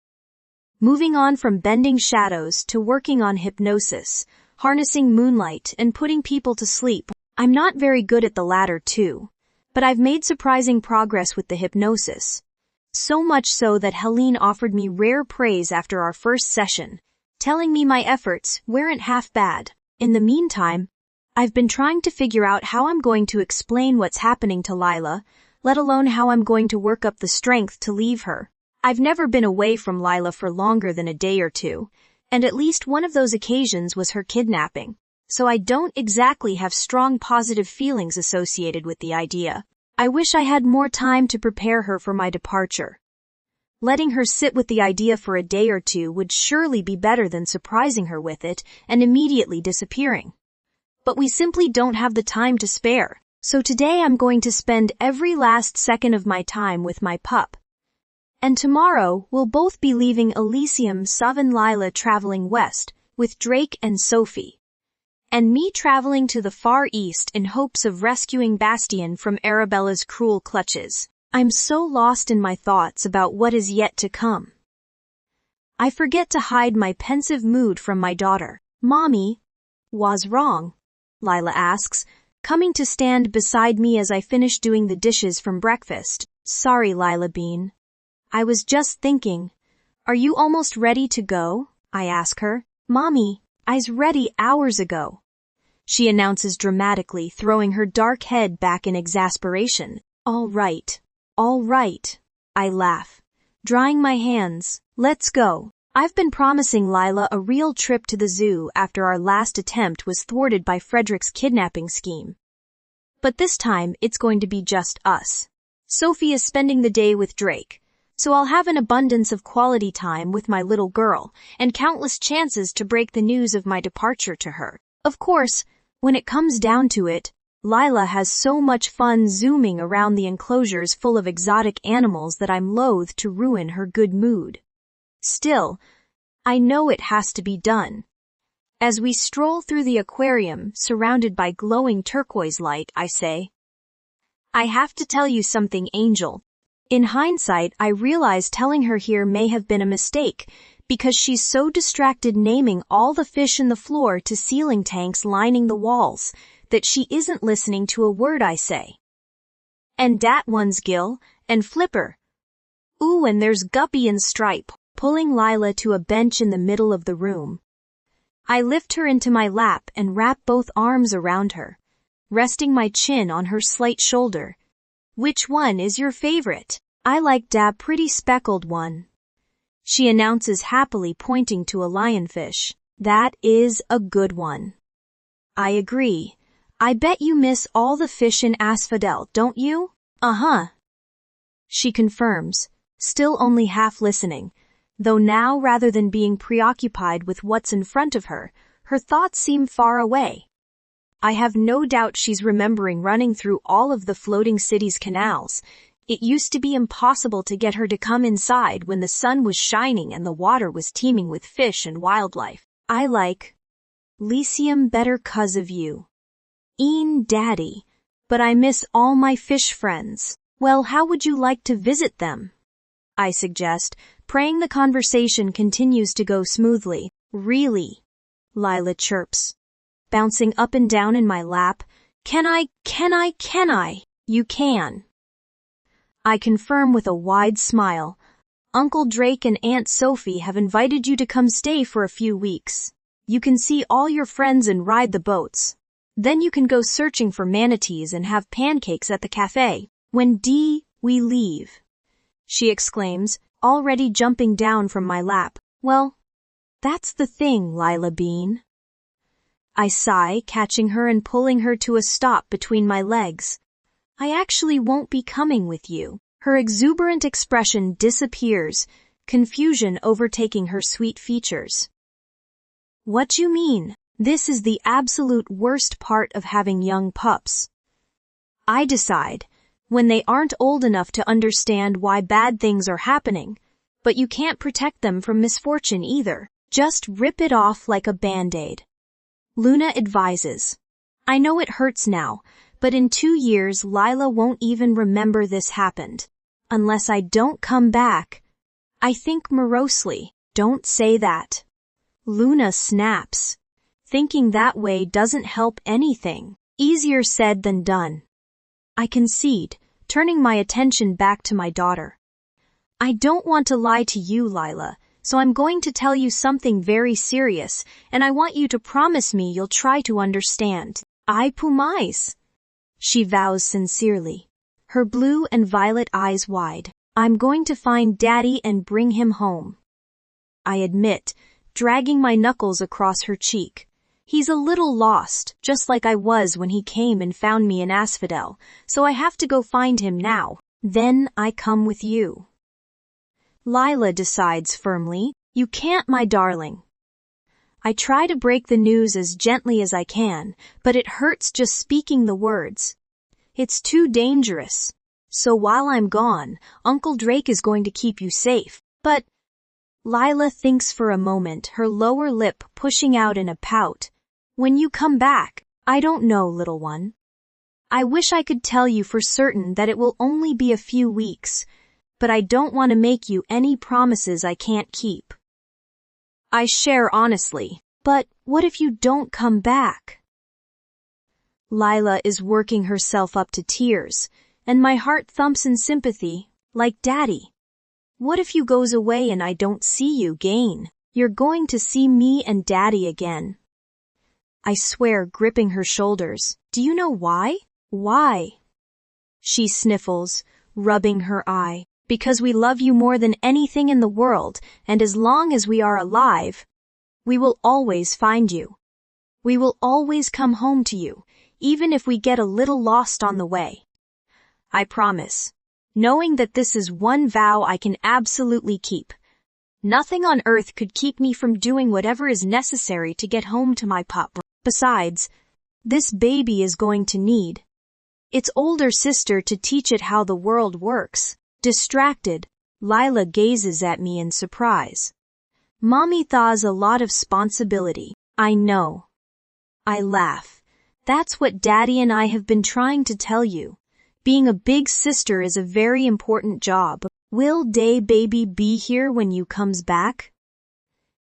Moving on from bending shadows to working on hypnosis, harnessing moonlight and putting people to sleep. I'm not very good at the latter too, but I've made surprising progress with the hypnosis. So much so that Helene offered me rare praise after our first session, telling me my efforts weren't half bad. In the meantime, I've been trying to figure out how I'm going to explain what's happening to Lila, let alone how I'm going to work up the strength to leave her. I've never been away from Lila for longer than a day or two, and at least one of those occasions was her kidnapping, so I don't exactly have strong positive feelings associated with the idea. I wish I had more time to prepare her for my departure. Letting her sit with the idea for a day or two would surely be better than surprising her with it and immediately disappearing. But we simply don't have the time to spare, so today I'm going to spend every last second of my time with my pup. And tomorrow we'll both be leaving Elysium Southern Lila traveling west with Drake and Sophie, and me traveling to the Far East in hopes of rescuing Bastian from Arabella's cruel clutches. I'm so lost in my thoughts about what is yet to come. I forget to hide my pensive mood from my daughter. Mommy, what's wrong? Lila asks, coming to stand beside me as I finish doing the dishes from breakfast. Sorry, Lila Bean. I was just thinking. Are you almost ready to go? I ask her. Mommy, I's ready hours ago, she announces dramatically, throwing her dark head back in exasperation. All right, I laugh, drying my hands. Let's go. I've been promising Lila a real trip to the zoo after our last attempt was thwarted by Frederick's kidnapping scheme. But this time, it's going to be just us. Sophie is spending the day with Drake, so I'll have an abundance of quality time with my little girl and countless chances to break the news of my departure to her. Of course, when it comes down to it, Lila has so much fun zooming around the enclosures full of exotic animals that I'm loath to ruin her good mood. Still, I know it has to be done. As we stroll through the aquarium, surrounded by glowing turquoise light, I say, I have to tell you something, Angel. In hindsight, I realize telling her here may have been a mistake, because she's so distracted naming all the fish in the floor to ceiling tanks lining the walls, that she isn't listening to a word I say. And dat one's Gil, and Flipper. Ooh, and there's Guppy and Stripe, pulling Lila to a bench in the middle of the room. I lift her into my lap and wrap both arms around her, resting my chin on her slight shoulder. Which one is your favorite? I like dat pretty speckled one, she announces happily, pointing to a lionfish. That is a good one. I agree. I bet you miss all the fish in Asphodel, don't you? Uh-huh. She confirms, still only half listening, though now rather than being preoccupied with what's in front of her, her thoughts seem far away. I have no doubt she's remembering running through all of the floating city's canals. It used to be impossible to get her to come inside when the sun was shining and the water was teeming with fish and wildlife. I like Lyceum better 'cause of you. Daddy, but I miss all my fish friends. Well, how would you like to visit them? I suggest, praying the conversation continues to go smoothly. Really? Lila chirps, bouncing up and down in my lap. Can I? You can. I confirm with a wide smile. Uncle Drake and Aunt Sophie have invited you to come stay for a few weeks. You can see all your friends and ride the boats. Then you can go searching for manatees and have pancakes at the cafe. When we leave, she exclaims, already jumping down from my lap. Well, that's the thing, Lila Bean. I sigh, catching her and pulling her to a stop between my legs. I actually won't be coming with you. Her exuberant expression disappears, confusion overtaking her sweet features. What you mean? This is the absolute worst part of having young pups. I decide, when they aren't old enough to understand why bad things are happening, but you can't protect them from misfortune either. Just rip it off like a Band-Aid. Luna advises. I know it hurts now, but in 2 years Lila won't even remember this happened. Unless I don't come back. I think morosely. Don't say that. Luna snaps. Thinking that way doesn't help anything. Easier said than done. I concede, turning my attention back to my daughter. I don't want to lie to you, Lila, so I'm going to tell you something very serious, and I want you to promise me you'll try to understand. I promise. She vows sincerely, her blue and violet eyes wide. I'm going to find Daddy and bring him home. I admit, dragging my knuckles across her cheek. He's a little lost, just like I was when he came and found me in Asphodel, so I have to go find him now. Then I come with you. Lila decides firmly, you can't, my darling. I try to break the news as gently as I can, but it hurts just speaking the words. It's too dangerous. So while I'm gone, Uncle Drake is going to keep you safe. But Lila thinks for a moment, her lower lip pushing out in a pout. When you come back, I don't know, little one. I wish I could tell you for certain that it will only be a few weeks, but I don't want to make you any promises I can't keep. I share honestly, but what if you don't come back? Lila is working herself up to tears, and my heart thumps in sympathy, like Daddy. What if you goes away and I don't see you again? You're going to see me and Daddy again. I swear, gripping her shoulders. Do you know why? Why? She sniffles, rubbing her eye. Because we love you more than anything in the world, and as long as we are alive, we will always find you. We will always come home to you, even if we get a little lost on the way. I promise, knowing that this is one vow I can absolutely keep. Nothing on earth could keep me from doing whatever is necessary to get home to my pup. Besides, this baby is going to need its older sister to teach it how the world works. Distracted, Lila gazes at me in surprise. Mommy thaws a lot of responsibility. I know. I laugh. That's what Daddy and I have been trying to tell you. Being a big sister is a very important job. Will Day Baby be here when you comes back?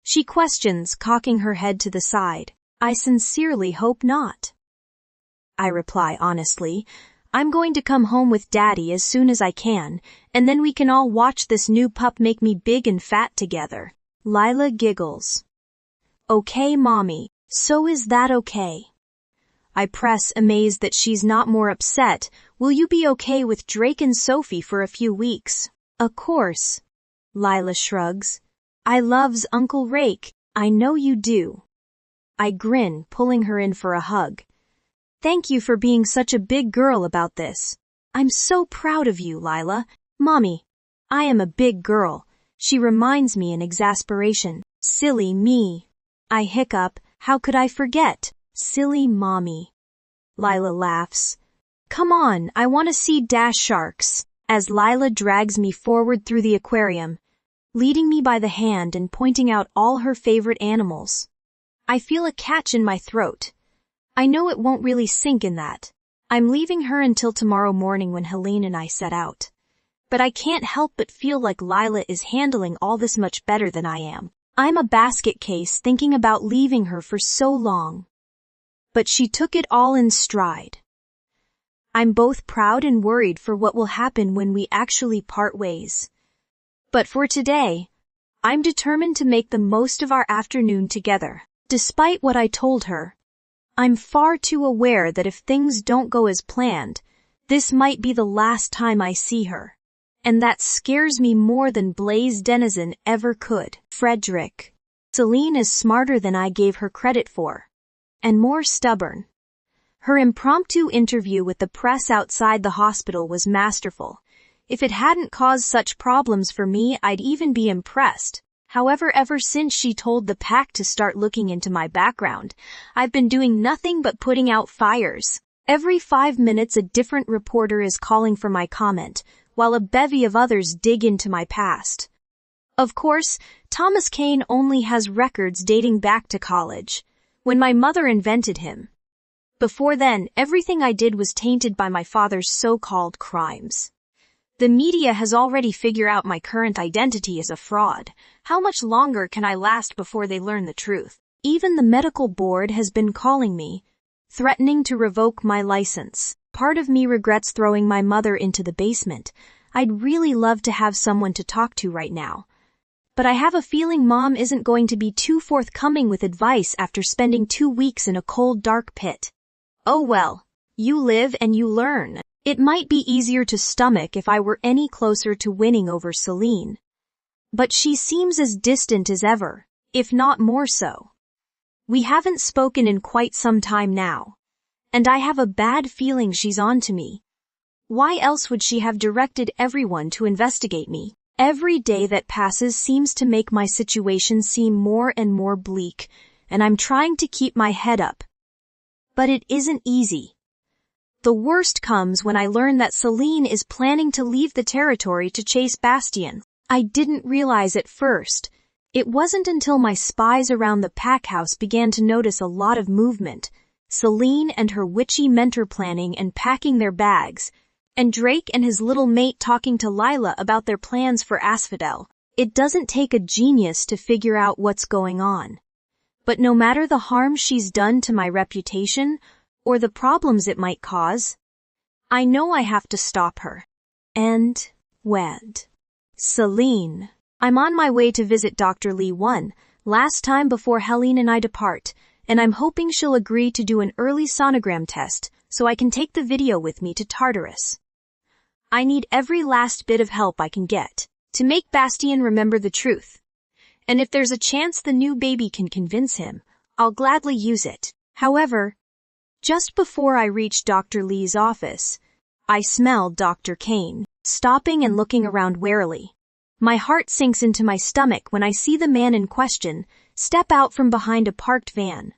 She questions, cocking her head to the side. I sincerely hope not. I reply honestly, I'm going to come home with Daddy as soon as I can, and then we can all watch this new pup make me big and fat together. Lila giggles. Okay, Mommy, so is that okay? I press, amazed that she's not more upset. Will you be okay with Drake and Sophie for a few weeks? Of course. Lila shrugs. I loves Uncle Rake. I know you do. I grin, pulling her in for a hug. Thank you for being such a big girl about this. I'm so proud of you, Lila. Mommy, I am a big girl, she reminds me in exasperation. Silly me. I hiccup, how could I forget? Silly mommy. Lila laughs. Come on, I want to see dash sharks. As Lila drags me forward through the aquarium, leading me by the hand and pointing out all her favorite animals. I feel a catch in my throat. I know it won't really sink in that. I'm leaving her until tomorrow morning when Helene and I set out. But I can't help but feel like Lila is handling all this much better than I am. I'm a basket case thinking about leaving her for so long. But she took it all in stride. I'm both proud and worried for what will happen when we actually part ways. But for today, I'm determined to make the most of our afternoon together. Despite what I told her, I'm far too aware that if things don't go as planned, this might be the last time I see her. And that scares me more than Blaze Denizen ever could. Frederick. Celine is smarter than I gave her credit for. And more stubborn. Her impromptu interview with the press outside the hospital was masterful. If it hadn't caused such problems for me, I'd even be impressed. However, ever since she told the pack to start looking into my background, I've been doing nothing but putting out fires. Every 5 minutes a different reporter is calling for my comment, while a bevy of others dig into my past. Of course, Thomas Kane only has records dating back to college, when my mother invented him. Before then, everything I did was tainted by my father's so-called crimes. The media has already figured out my current identity as a fraud. How much longer can I last before they learn the truth? Even the medical board has been calling me, threatening to revoke my license. Part of me regrets throwing my mother into the basement. I'd really love to have someone to talk to right now. But I have a feeling Mom isn't going to be too forthcoming with advice after spending 2 weeks in a cold, dark pit. Oh well, you live and you learn. It might be easier to stomach if I were any closer to winning over Celine. But she seems as distant as ever, if not more so. We haven't spoken in quite some time now. And I have a bad feeling she's on to me. Why else would she have directed everyone to investigate me? Every day that passes seems to make my situation seem more and more bleak, and I'm trying to keep my head up. But it isn't easy. The worst comes when I learn that Celine is planning to leave the territory to chase Bastien. I didn't realize at first. It wasn't until my spies around the pack house began to notice a lot of movement. Celine and her witchy mentor planning and packing their bags, and Drake and his little mate talking to Lila about their plans for Asphodel. It doesn't take a genius to figure out what's going on. But no matter the harm she's done to my reputation, or the problems it might cause, I know I have to stop her. And wed. Celine. I'm on my way to visit Dr. Lee one last time before Helene and I depart, and I'm hoping she'll agree to do an early sonogram test so I can take the video with me to Tartarus. I need every last bit of help I can get to make Bastien remember the truth. And if there's a chance the new baby can convince him, I'll gladly use it. However, just before I reach Dr. Lee's office, I smell Dr. Kane, stopping and looking around warily. My heart sinks into my stomach when I see the man in question step out from behind a parked van.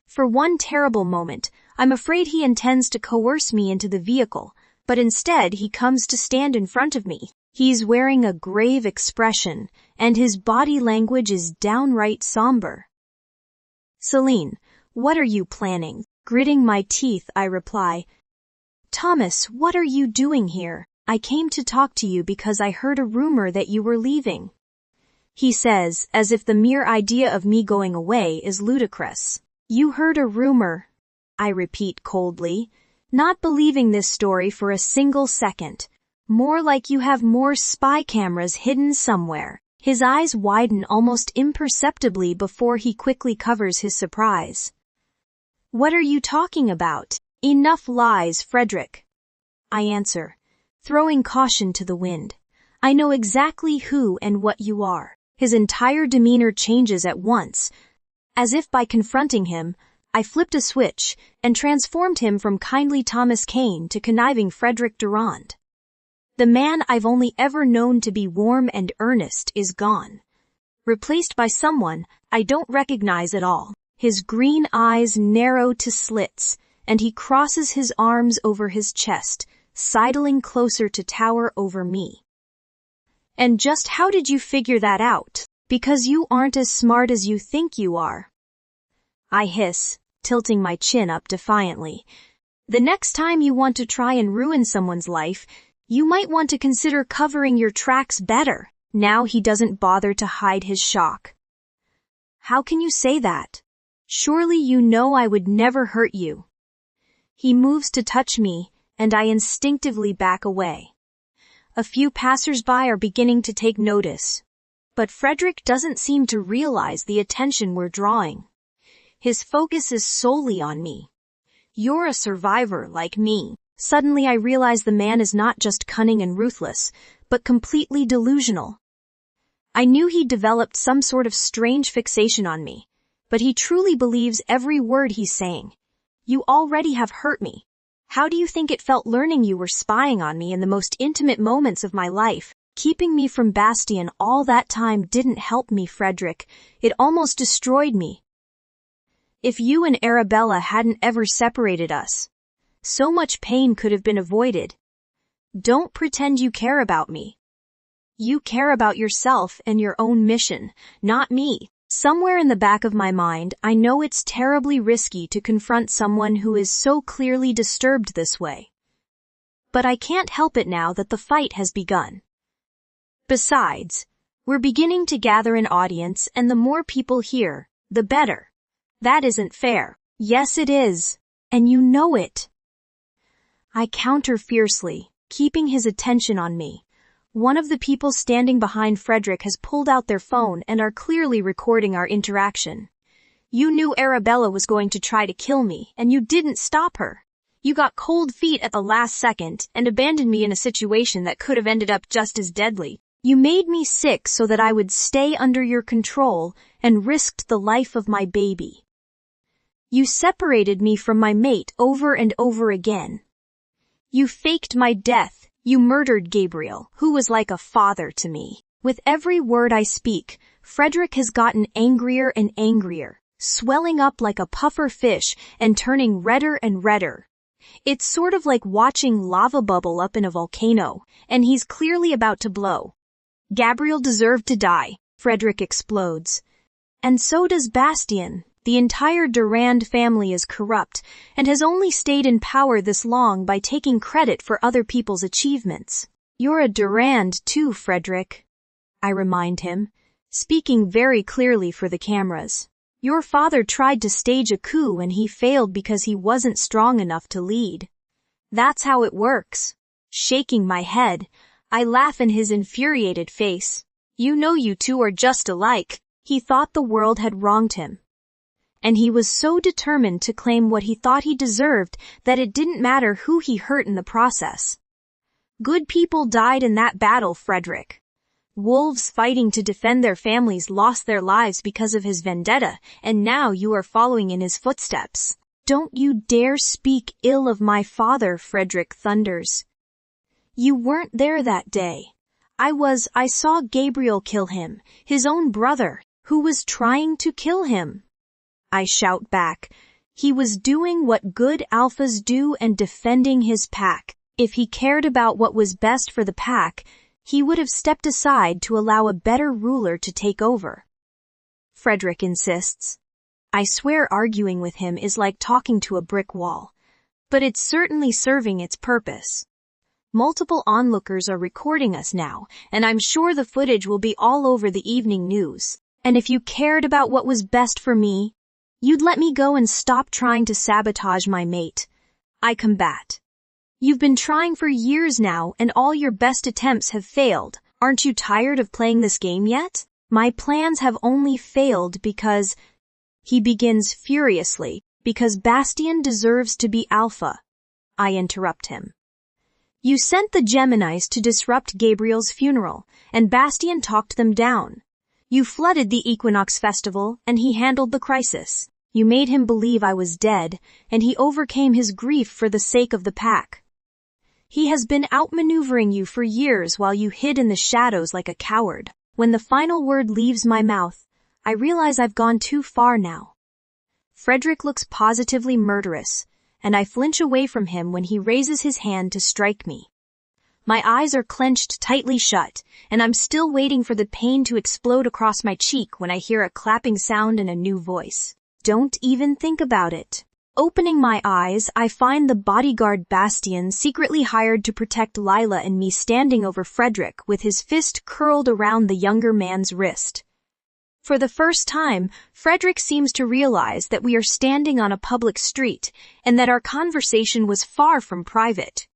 For one terrible moment, I'm afraid he intends to coerce me into the vehicle, but instead he comes to stand in front of me. He's wearing a grave expression, and his body language is downright somber. Celine, what are you planning? Gritting my teeth, I reply. Thomas, what are you doing here? I came to talk to you because I heard a rumor that you were leaving. He says, as if the mere idea of me going away is ludicrous. You heard a rumor, I repeat coldly, not believing this story for a single second. More like you have more spy cameras hidden somewhere. His eyes widen almost imperceptibly before he quickly covers his surprise. What are you talking about? Enough lies, Frederick. I answer, throwing caution to the wind. I know exactly who and what you are. His entire demeanor changes at once. As if by confronting him, I flipped a switch and transformed him from kindly Thomas Kane to conniving Frederick Durand. The man I've only ever known to be warm and earnest is gone, replaced by someone I don't recognize at all. His green eyes narrow to slits, and he crosses his arms over his chest, sidling closer to tower over me. And just how did you figure that out? Because you aren't as smart as you think you are. I hiss, tilting my chin up defiantly. The next time you want to try and ruin someone's life, you might want to consider covering your tracks better. Now he doesn't bother to hide his shock. How can you say that? Surely you know I would never hurt you. He moves to touch me, and I instinctively back away. A few passers-by are beginning to take notice. But Frederick doesn't seem to realize the attention we're drawing. His focus is solely on me. You're a survivor like me. Suddenly I realize the man is not just cunning and ruthless, but completely delusional. I knew he'd developed some sort of strange fixation on me, but he truly believes every word he's saying. You already have hurt me. How do you think it felt learning you were spying on me in the most intimate moments of my life? Keeping me from Bastien all that time didn't help me, Frederick. It almost destroyed me. If you and Arabella hadn't ever separated us, so much pain could have been avoided. Don't pretend you care about me. You care about yourself and your own mission, not me. Somewhere in the back of my mind, I know it's terribly risky to confront someone who is so clearly disturbed this way. But I can't help it now that the fight has begun. Besides, we're beginning to gather an audience, and the more people hear, the better. That isn't fair. Yes, it is. And you know it. I counter fiercely, keeping his attention on me. One of the people standing behind Frederick has pulled out their phone and are clearly recording our interaction. You knew Arabella was going to try to kill me, and you didn't stop her. You got cold feet at the last second and abandoned me in a situation that could have ended up just as deadly. You made me sick so that I would stay under your control and risked the life of my baby. You separated me from my mate over and over again. You faked my death. You murdered Gabriel, who was like a father to me. With every word I speak, Frederick has gotten angrier and angrier, swelling up like a puffer fish and turning redder and redder. It's sort of like watching lava bubble up in a volcano, and he's clearly about to blow. Gabriel deserved to die, Frederick explodes. And so does Bastien. The entire Durand family is corrupt and has only stayed in power this long by taking credit for other people's achievements. You're a Durand too, Frederick, I remind him, speaking very clearly for the cameras. Your father tried to stage a coup and he failed because he wasn't strong enough to lead. That's how it works. Shaking my head, I laugh in his infuriated face. You know you two are just alike. He thought the world had wronged him. And he was so determined to claim what he thought he deserved that it didn't matter who he hurt in the process. Good people died in that battle, Frederick. Wolves fighting to defend their families lost their lives because of his vendetta, and now you are following in his footsteps. Don't you dare speak ill of my father, Frederick thunders. You weren't there that day. I saw Gabriel kill him, his own brother, who was trying to kill him. I shout back. He was doing what good alphas do and defending his pack. If he cared about what was best for the pack, he would have stepped aside to allow a better ruler to take over. Frederick insists. I swear arguing with him is like talking to a brick wall. But it's certainly serving its purpose. Multiple onlookers are recording us now, and I'm sure the footage will be all over the evening news. And if you cared about what was best for me, you'd let me go and stop trying to sabotage my mate. I combat. You've been trying for years now, and all your best attempts have failed. Aren't you tired of playing this game yet? My plans have only failed because... He begins furiously, because Bastien deserves to be alpha. I interrupt him. You sent the Geminis to disrupt Gabriel's funeral, and Bastien talked them down. You flooded the Equinox Festival, and he handled the crisis. You made him believe I was dead, and he overcame his grief for the sake of the pack. He has been outmaneuvering you for years while you hid in the shadows like a coward. When the final word leaves my mouth, I realize I've gone too far now. Frederick looks positively murderous, and I flinch away from him when he raises his hand to strike me. My eyes are clenched tightly shut, and I'm still waiting for the pain to explode across my cheek when I hear a clapping sound and a new voice. Don't even think about it. Opening my eyes, I find the bodyguard Bastien secretly hired to protect Lila and me standing over Frederick with his fist curled around the younger man's wrist. For the first time, Frederick seems to realize that we are standing on a public street and that our conversation was far from private.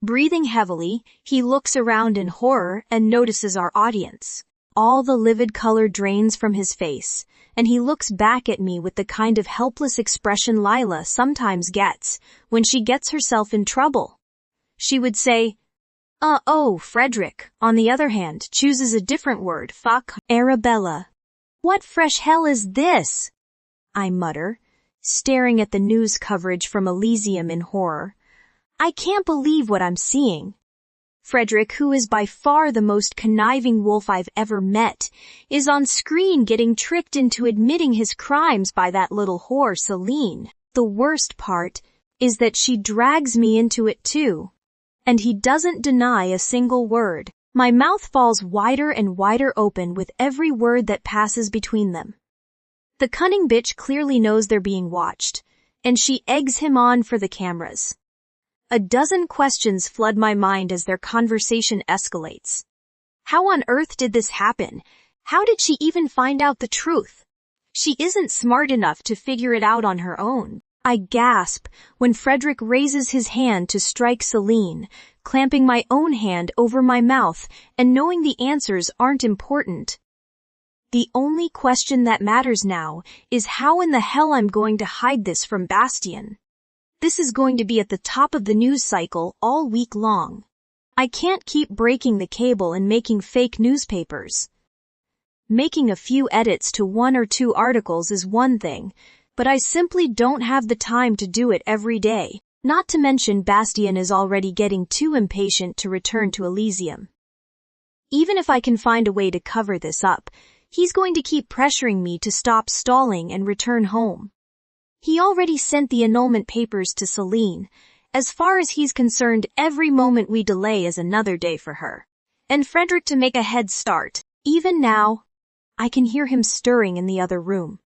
Breathing heavily, he looks around in horror and notices our audience. All the livid color drains from his face, and he looks back at me with the kind of helpless expression Lila sometimes gets when she gets herself in trouble. She would say, oh, Frederick, on the other hand, chooses a different word, fuck, Arabella. What fresh hell is this? I mutter, staring at the news coverage from Elysium in horror. I can't believe what I'm seeing. Frederick, who is by far the most conniving wolf I've ever met, is on screen getting tricked into admitting his crimes by that little whore Celine. The worst part is that she drags me into it too. And he doesn't deny a single word. My mouth falls wider and wider open with every word that passes between them. The cunning bitch clearly knows they're being watched, and she eggs him on for the cameras. A dozen questions flood my mind as their conversation escalates. How on earth did this happen? How did she even find out the truth? She isn't smart enough to figure it out on her own. I gasp when Frederick raises his hand to strike Celine, clamping my own hand over my mouth and knowing the answers aren't important. The only question that matters now is how in the hell I'm going to hide this from Bastien. This is going to be at the top of the news cycle all week long. I can't keep breaking the cable and making fake newspapers. Making a few edits to 1 or 2 articles is one thing, but I simply don't have the time to do it every day. Not to mention Bastien is already getting too impatient to return to Elysium. Even if I can find a way to cover this up, he's going to keep pressuring me to stop stalling and return home. He already sent the annulment papers to Celine. As far as he's concerned, every moment we delay is another day for her. And Frederick to make a head start. Even now, I can hear him stirring in the other room.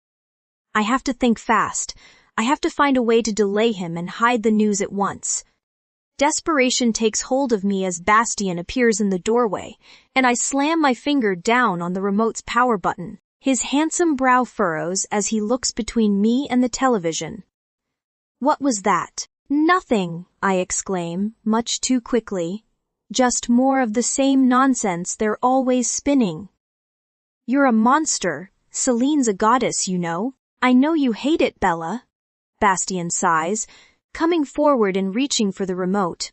I have to think fast. I have to find a way to delay him and hide the news at once. Desperation takes hold of me as Bastien appears in the doorway, and I slam my finger down on the remote's power button. His handsome brow furrows as he looks between me and the television. What was that? Nothing, I exclaim, much too quickly. Just more of the same nonsense they're always spinning. You're a monster. Celine's a goddess, you know. I know you hate it, Bella. Bastien sighs, coming forward and reaching for the remote.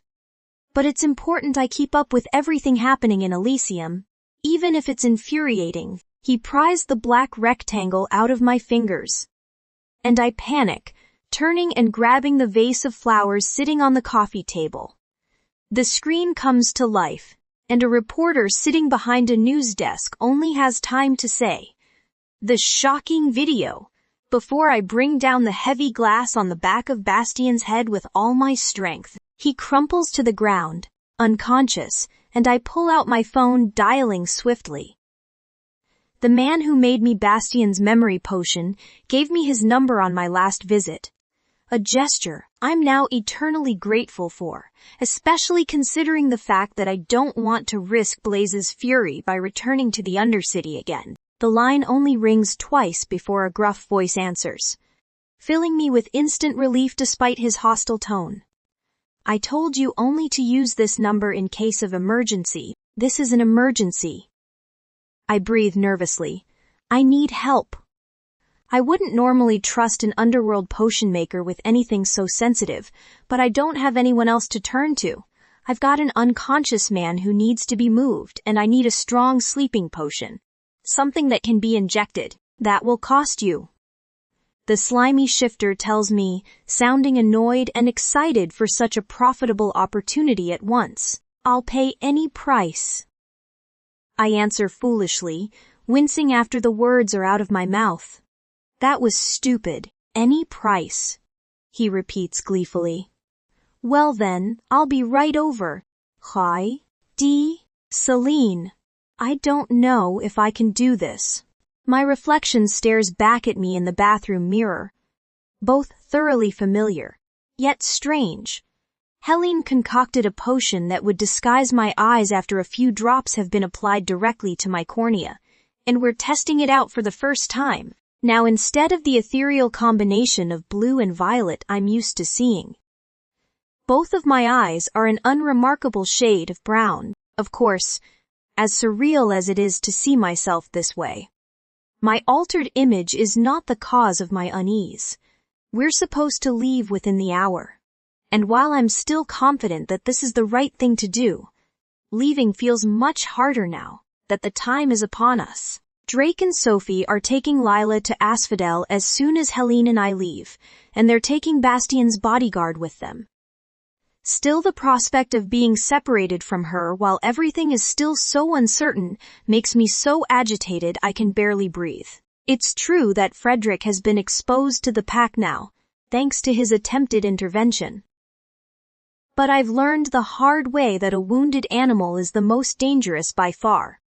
But it's important I keep up with everything happening in Elysium, even if it's infuriating. He pries the black rectangle out of my fingers. And I panic, turning and grabbing the vase of flowers sitting on the coffee table. The screen comes to life, and a reporter sitting behind a news desk only has time to say, "The shocking video," before I bring down the heavy glass on the back of Bastien's head with all my strength. He crumples to the ground, unconscious, and I pull out my phone, dialing swiftly. The man who made me Bastien's memory potion gave me his number on my last visit. A gesture I'm now eternally grateful for, especially considering the fact that I don't want to risk Blaze's fury by returning to the Undercity again. The line only rings twice before a gruff voice answers, filling me with instant relief despite his hostile tone. I told you only to use this number in case of emergency. This is an emergency. I breathe nervously. I need help. I wouldn't normally trust an underworld potion maker with anything so sensitive, but I don't have anyone else to turn to. I've got an unconscious man who needs to be moved, and I need a strong sleeping potion. Something that can be injected. That will cost you. The slimy shifter tells me, sounding annoyed and excited for such a profitable opportunity at once. I'll pay any price. I answer foolishly, wincing after the words are out of my mouth. That was stupid. Any price. He repeats gleefully. Well then, I'll be right over. Hi, Celine. I don't know if I can do this. My reflection stares back at me in the bathroom mirror. Both thoroughly familiar, yet strange. Helene concocted a potion that would disguise my eyes after a few drops have been applied directly to my cornea, and we're testing it out for the first time. Now instead of the ethereal combination of blue and violet I'm used to seeing. Both of my eyes are an unremarkable shade of brown, of course, as surreal as it is to see myself this way. My altered image is not the cause of my unease. We're supposed to leave within the hour. And while I'm still confident that this is the right thing to do, leaving feels much harder now that the time is upon us. Drake and Sophie are taking Lila to Asphodel as soon as Helene and I leave, and they're taking Bastian's bodyguard with them. Still, the prospect of being separated from her while everything is still so uncertain makes me so agitated I can barely breathe. It's true that Frederick has been exposed to the pack now, thanks to his attempted intervention. But I've learned the hard way that a wounded animal is the most dangerous by far.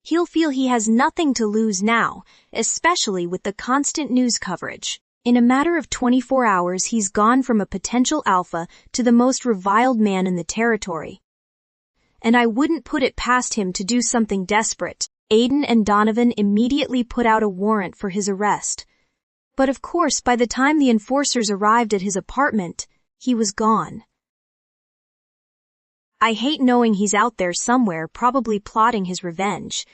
He'll feel he has nothing to lose now, especially with the constant news coverage. In a matter of 24 hours he's gone from a potential alpha to the most reviled man in the territory. And I wouldn't put it past him to do something desperate. Aiden and Donovan immediately put out a warrant for his arrest. But of course by the time the enforcers arrived at his apartment, he was gone. I hate knowing he's out there somewhere probably plotting his revenge.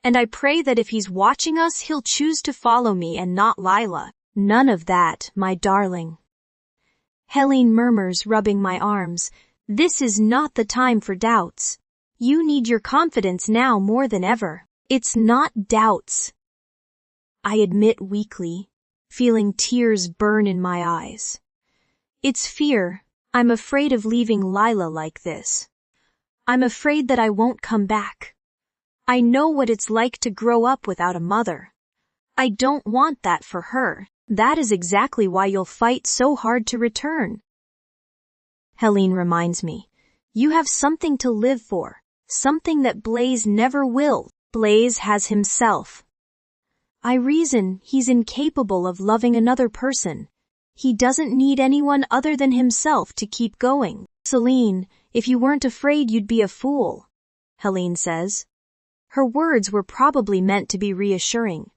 And I pray that if he's watching us he'll choose to follow me and not Lila. None of that, my darling. Helene murmurs, rubbing my arms. This is not the time for doubts. You need your confidence now more than ever. It's not doubts. I admit weakly, feeling tears burn in my eyes. It's fear. I'm afraid of leaving Lila like this. I'm afraid that I won't come back. I know what it's like to grow up without a mother. I don't want that for her. That is exactly why you'll fight so hard to return. Helene reminds me, you have something to live for, something that Blaze never will. Blaze has himself. I reason he's incapable of loving another person. He doesn't need anyone other than himself to keep going. Celine, if you weren't afraid you'd be a fool, Helene says. Her words were probably meant to be reassuring,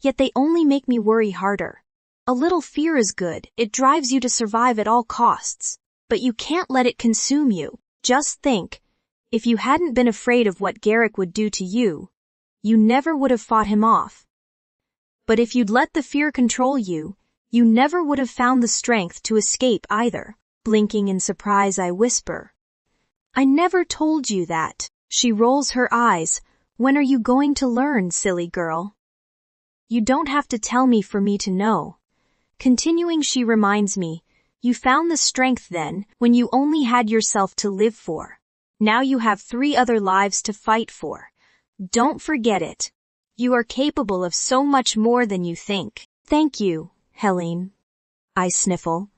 yet they only make me worry harder. A little fear is good, it drives you to survive at all costs, but you can't let it consume you. Just think, if you hadn't been afraid of what Garrick would do to you, you never would have fought him off. But if you'd let the fear control you, you never would have found the strength to escape either. Blinking in surprise I whisper, I never told you that. She rolls her eyes. When are you going to learn, silly girl? You don't have to tell me for me to know. Continuing, she reminds me, you found the strength then, when you only had yourself to live for. Now you have 3 other lives to fight for. Don't forget it. You are capable of so much more than you think. Thank you, Helene. I sniffle.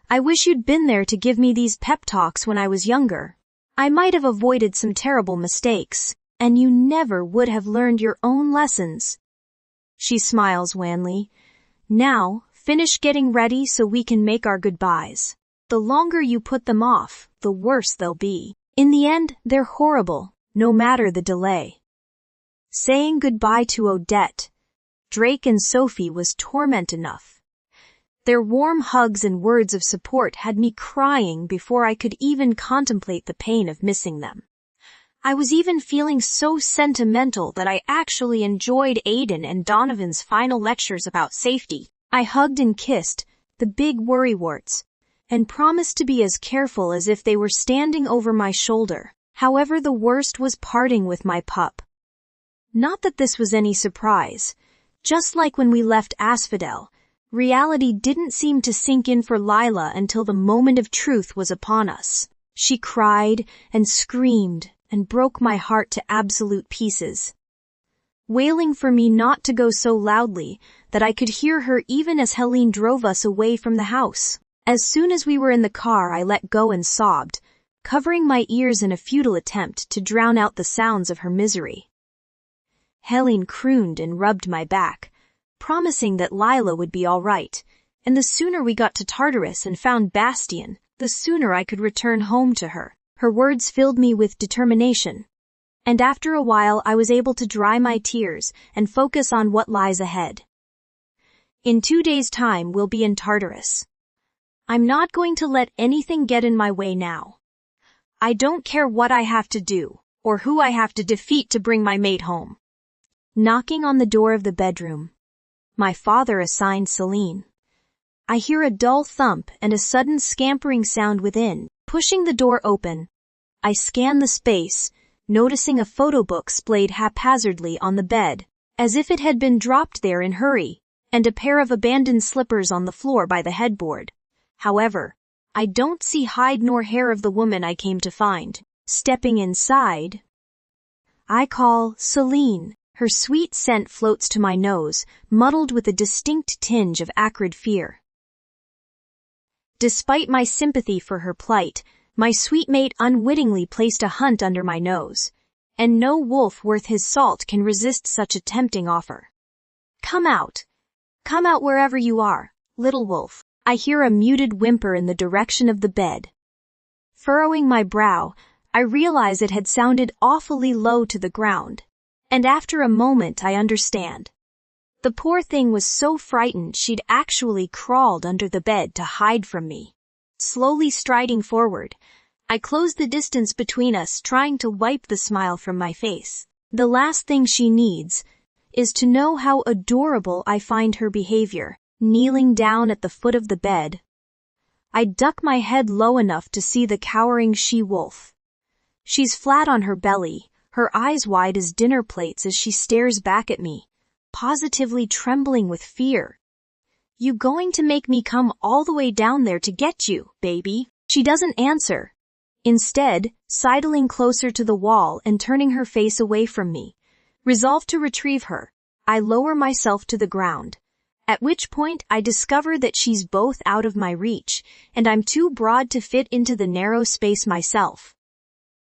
I wish you'd been there to give me these pep talks when I was younger. I might have avoided some terrible mistakes, and you never would have learned your own lessons. She smiles wanly. Now, finish getting ready so we can make our goodbyes. The longer you put them off, the worse they'll be. In the end, they're horrible, no matter the delay. Saying goodbye to Odette, Drake and Sophie was torment enough. Their warm hugs and words of support had me crying before I could even contemplate the pain of missing them. I was even feeling so sentimental that I actually enjoyed Aiden and Donovan's final lectures about safety. I hugged and kissed the big worrywarts and promised to be as careful as if they were standing over my shoulder. However, the worst was parting with my pup. Not that this was any surprise. Just like when we left Asphodel, reality didn't seem to sink in for Lila until the moment of truth was upon us. She cried and screamed and broke my heart to absolute pieces, wailing for me not to go so loudly that I could hear her even as Helene drove us away from the house. As soon as we were in the car, I let go and sobbed, covering my ears in a futile attempt to drown out the sounds of her misery. Helene crooned and rubbed my back, promising that Lila would be all right, and the sooner we got to Tartarus and found Bastian, the sooner I could return home to her. Her words filled me with determination, and after a while I was able to dry my tears and focus on what lies ahead. In 2 days' time we'll be in Tartarus. I'm not going to let anything get in my way now. I don't care what I have to do, or who I have to defeat to bring my mate home. Knocking on the door of the bedroom. My father assigned Celine. I hear a dull thump and a sudden scampering sound within. Pushing the door open, I scan the space, noticing a photo book splayed haphazardly on the bed, as if it had been dropped there in hurry, and a pair of abandoned slippers on the floor by the headboard. However, I don't see hide nor hair of the woman I came to find. Stepping inside, I call Celine. Her sweet scent floats to my nose, muddled with a distinct tinge of acrid fear. Despite my sympathy for her plight, my sweet mate unwittingly placed a hunt under my nose, and no wolf worth his salt can resist such a tempting offer. Come out wherever you are, little wolf. I hear a muted whimper in the direction of the bed. Furrowing my brow, I realize it had sounded awfully low to the ground, and after a moment I understand. The poor thing was so frightened she'd actually crawled under the bed to hide from me. Slowly striding forward, I closed the distance between us, trying to wipe the smile from my face. The last thing she needs is to know how adorable I find her behavior, kneeling down at the foot of the bed. I duck my head low enough to see the cowering she-wolf. She's flat on her belly, her eyes wide as dinner plates as she stares back at me, positively trembling with fear. You going to make me come all the way down there to get you, baby? She doesn't answer. Instead, sidling closer to the wall and turning her face away from me. Resolved to retrieve her, I lower myself to the ground, at which point I discover that she's both out of my reach, and I'm too broad to fit into the narrow space myself.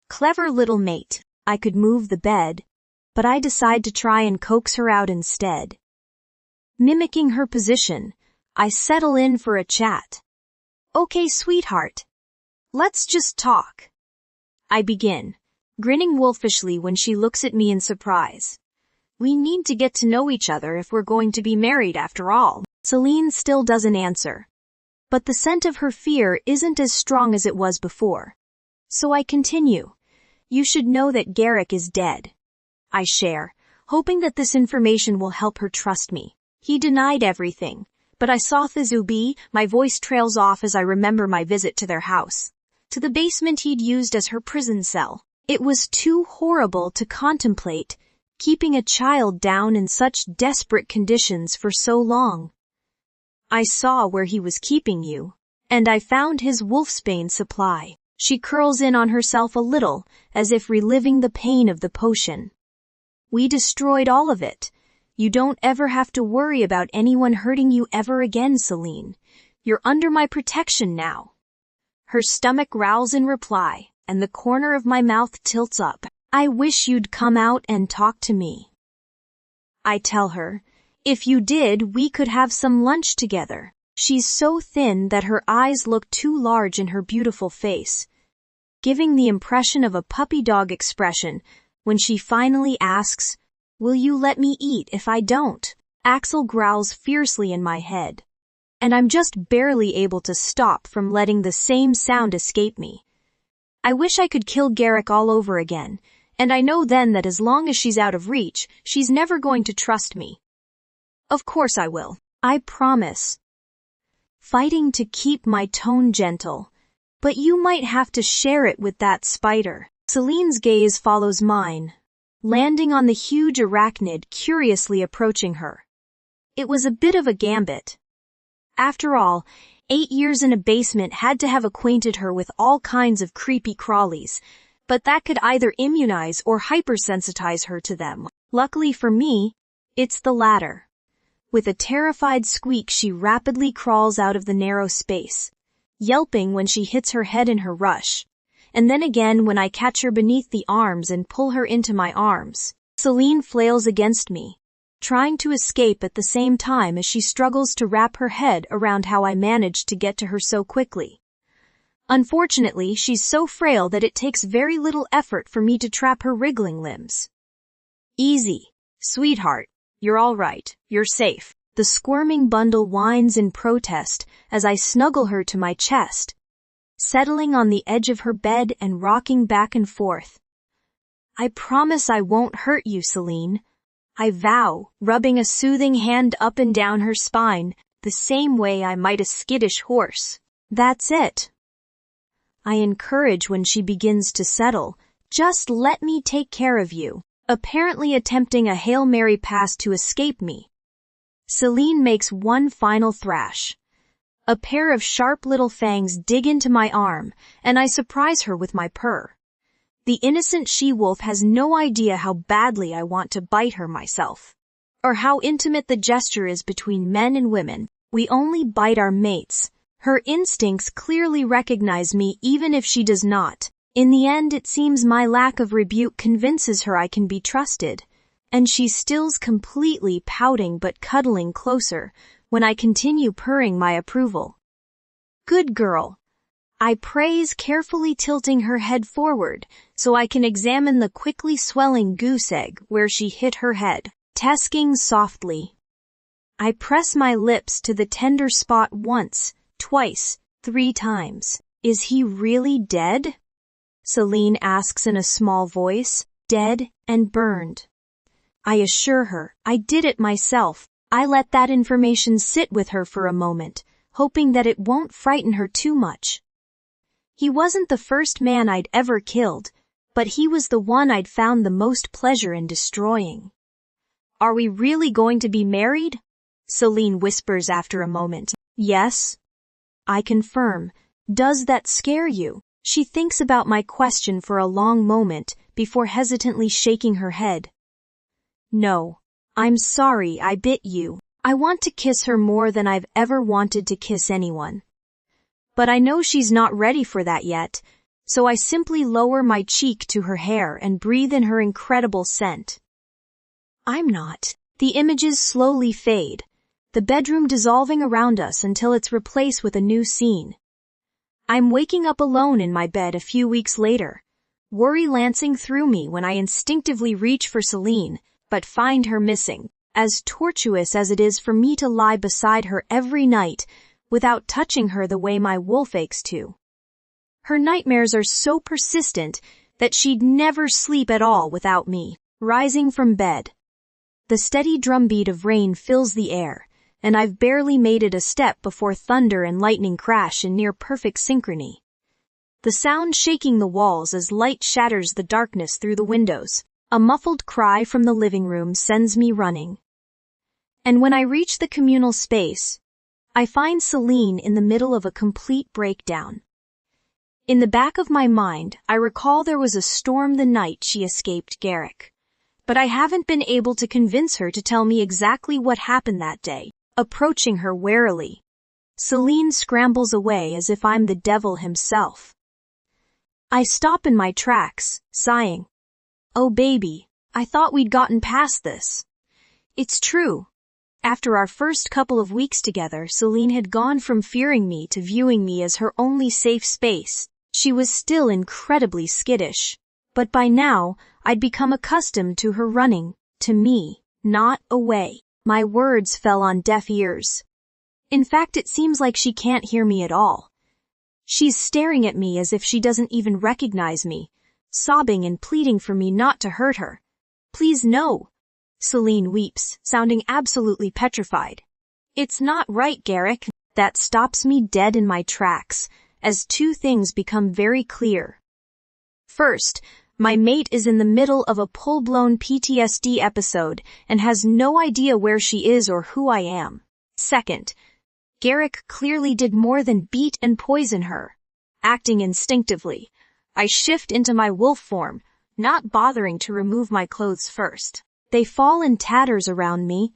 Clever little mate, I could move the bed, but I decide to try and coax her out instead. Mimicking her position, I settle in for a chat. Okay, sweetheart. Let's just talk. I begin, grinning wolfishly when she looks at me in surprise. We need to get to know each other if we're going to be married after all. Celine still doesn't answer, but the scent of her fear isn't as strong as it was before. So I continue. You should know that Garrick is dead. I share, hoping that this information will help her trust me. He denied everything, but I saw Thizubi. My voice trails off as I remember my visit to their house, to the basement he'd used as her prison cell. It was too horrible to contemplate, keeping a child down in such desperate conditions for so long. I saw where he was keeping you, and I found his wolfsbane supply. She curls in on herself a little, as if reliving the pain of the potion. We destroyed all of it. You don't ever have to worry about anyone hurting you ever again, Celine. You're under my protection now. Her stomach growls in reply, and the corner of my mouth tilts up. I wish you'd come out and talk to me. I tell her, if you did, we could have some lunch together. She's so thin that her eyes look too large in her beautiful face, giving the impression of a puppy dog expression when she finally asks, will you let me eat if I don't? Axel growls fiercely in my head, and I'm just barely able to stop from letting the same sound escape me. I wish I could kill Garrick all over again, and I know then that as long as she's out of reach, she's never going to trust me. Of course I will. I promise. Fighting to keep my tone gentle, but you might have to share it with that spider. Celine's gaze follows mine, landing on the huge arachnid curiously approaching her. It was a bit of a gambit. After all, 8 years in a basement had to have acquainted her with all kinds of creepy crawlies, but that could either immunize or hypersensitize her to them. Luckily for me, it's the latter. With a terrified squeak, she rapidly crawls out of the narrow space, yelping when she hits her head in her rush, and then again when I catch her beneath the arms and pull her into my arms. Celine flails against me, trying to escape at the same time as she struggles to wrap her head around how I managed to get to her so quickly. Unfortunately, she's so frail that it takes very little effort for me to trap her wriggling limbs. Easy, sweetheart. You're all right. You're safe. The squirming bundle whines in protest as I snuggle her to my chest, settling on the edge of her bed and rocking back and forth. I promise I won't hurt you, Celine. I vow, rubbing a soothing hand up and down her spine, the same way I might a skittish horse. That's it. I encourage when she begins to settle. Just let me take care of you. Apparently attempting a Hail Mary pass to escape me. Celine makes one final thrash. A pair of sharp little fangs dig into my arm, and I surprise her with my purr. The innocent she-wolf has no idea how badly I want to bite her myself, or how intimate the gesture is between men and women. We only bite our mates. Her instincts clearly recognize me even if she does not. In the end, it seems my lack of rebuke convinces her I can be trusted, and she stills completely, pouting but cuddling closer when I continue purring my approval. Good girl. I praise, carefully tilting her head forward so I can examine the quickly swelling goose egg where she hit her head, tesking softly. I press my lips to the tender spot once, twice, 3 times. Is he really dead? Celine asks in a small voice. Dead and burned. I assure her, I did it myself. I let that information sit with her for a moment, hoping that it won't frighten her too much. He wasn't the first man I'd ever killed, but he was the one I'd found the most pleasure in destroying. Are we really going to be married? Celine whispers after a moment. Yes. I confirm. Does that scare you? She thinks about my question for a long moment before hesitantly shaking her head. No. I'm sorry I bit you. I want to kiss her more than I've ever wanted to kiss anyone. But I know she's not ready for that yet, so I simply lower my cheek to her hair and breathe in her incredible scent. I'm not. The images slowly fade, the bedroom dissolving around us until it's replaced with a new scene. I'm waking up alone in my bed a few weeks later, worry lancing through me when I instinctively reach for Celine, but find her missing. As tortuous as it is for me to lie beside her every night without touching her the way my wolf aches to. Her nightmares are so persistent that she'd never sleep at all without me. Rising from bed, the steady drumbeat of rain fills the air, and I've barely made it a step before thunder and lightning crash in near-perfect synchrony. The sound shaking the walls as light shatters the darkness through the windows. A muffled cry from the living room sends me running. And when I reach the communal space, I find Celine in the middle of a complete breakdown. In the back of my mind, I recall there was a storm the night she escaped Garrick. But I haven't been able to convince her to tell me exactly what happened that day. Approaching her warily, Celine scrambles away as if I'm the devil himself. I stop in my tracks, sighing. Oh baby, I thought we'd gotten past this. It's true. After our first couple of weeks together, Celine had gone from fearing me to viewing me as her only safe space. She was still incredibly skittish, but by now, I'd become accustomed to her running, to me, not away. My words fell on deaf ears. In fact, it seems like she can't hear me at all. She's staring at me as if she doesn't even recognize me, sobbing and pleading for me not to hurt her. Please no. Celine weeps, sounding absolutely petrified. It's not right, Garrick. That stops me dead in my tracks, as 2 things become very clear. First, My mate is in the middle of a full-blown PTSD episode and has no idea where she is or who I am. Second, Garrick clearly did more than beat and poison her. Acting instinctively, I shift into my wolf form, not bothering to remove my clothes first. They fall in tatters around me,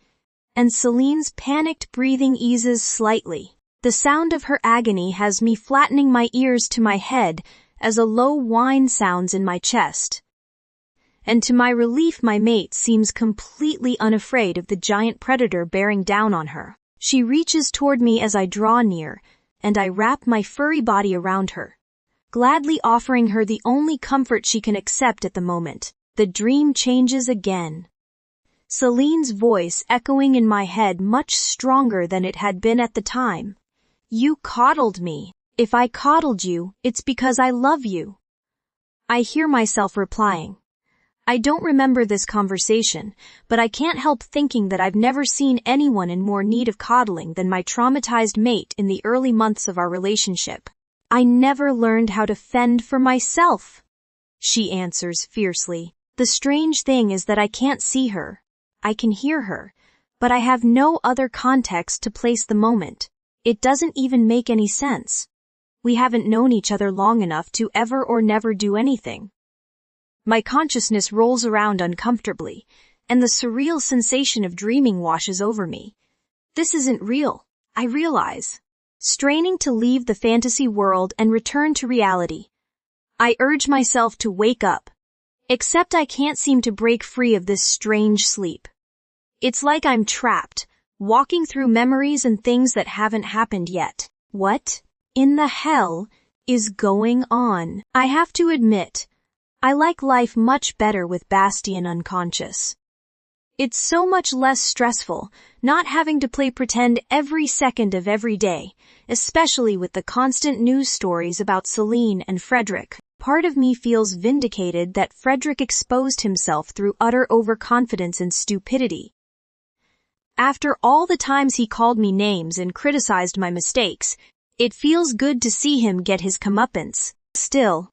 and Celine's panicked breathing eases slightly. The sound of her agony has me flattening my ears to my head as a low whine sounds in my chest. And to my relief, my mate seems completely unafraid of the giant predator bearing down on her. She reaches toward me as I draw near, and I wrap my furry body around her, gladly offering her the only comfort she can accept at the moment. The dream changes again. Celine's voice echoing in my head much stronger than it had been at the time. You coddled me. If I coddled you, it's because I love you. I hear myself replying. I don't remember this conversation, but I can't help thinking that I've never seen anyone in more need of coddling than my traumatized mate in the early months of our relationship. I never learned how to fend for myself, she answers fiercely. The strange thing is that I can't see her. I can hear her, but I have no other context to place the moment. It doesn't even make any sense. We haven't known each other long enough to ever or never do anything. My consciousness rolls around uncomfortably, and the surreal sensation of dreaming washes over me. This isn't real, I realize. Straining to leave the fantasy world and return to reality, I urge myself to wake up. Except I can't seem to break free of this strange sleep. It's like I'm trapped, walking through memories and things that haven't happened yet. What in the hell is going on? I have to admit, I like life much better with Bastien unconscious. It's so much less stressful, not having to play pretend every second of every day, especially with the constant news stories about Celine and Frederick. Part of me feels vindicated that Frederick exposed himself through utter overconfidence and stupidity. After all the times he called me names and criticized my mistakes, it feels good to see him get his comeuppance. Still,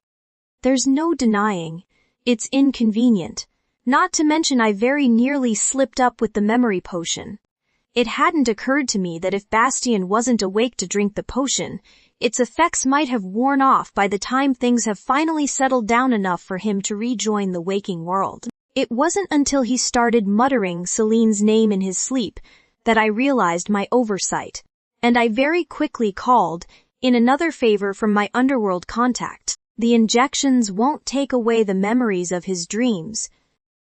there's no denying, it's inconvenient. Not to mention I very nearly slipped up with the memory potion. It hadn't occurred to me that if Bastien wasn't awake to drink the potion, its effects might have worn off by the time things have finally settled down enough for him to rejoin the waking world. It wasn't until he started muttering Celine's name in his sleep that I realized my oversight, and I very quickly called in another favor from my underworld contact. The injections won't take away the memories of his dreams,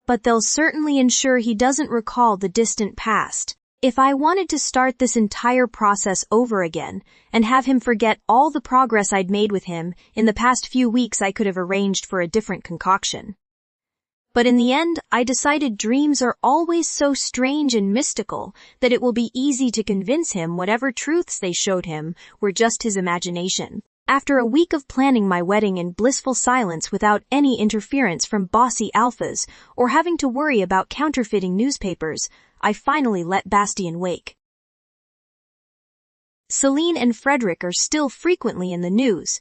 but they'll certainly ensure he doesn't recall the distant past. If I wanted to start this entire process over again and have him forget all the progress I'd made with him in the past few weeks, I could have arranged for a different concoction. But in the end, I decided dreams are always so strange and mystical that it will be easy to convince him whatever truths they showed him were just his imagination. After a week of planning my wedding in blissful silence without any interference from bossy alphas or having to worry about counterfeiting newspapers, I finally let Bastien wake. Celine and Frederick are still frequently in the news,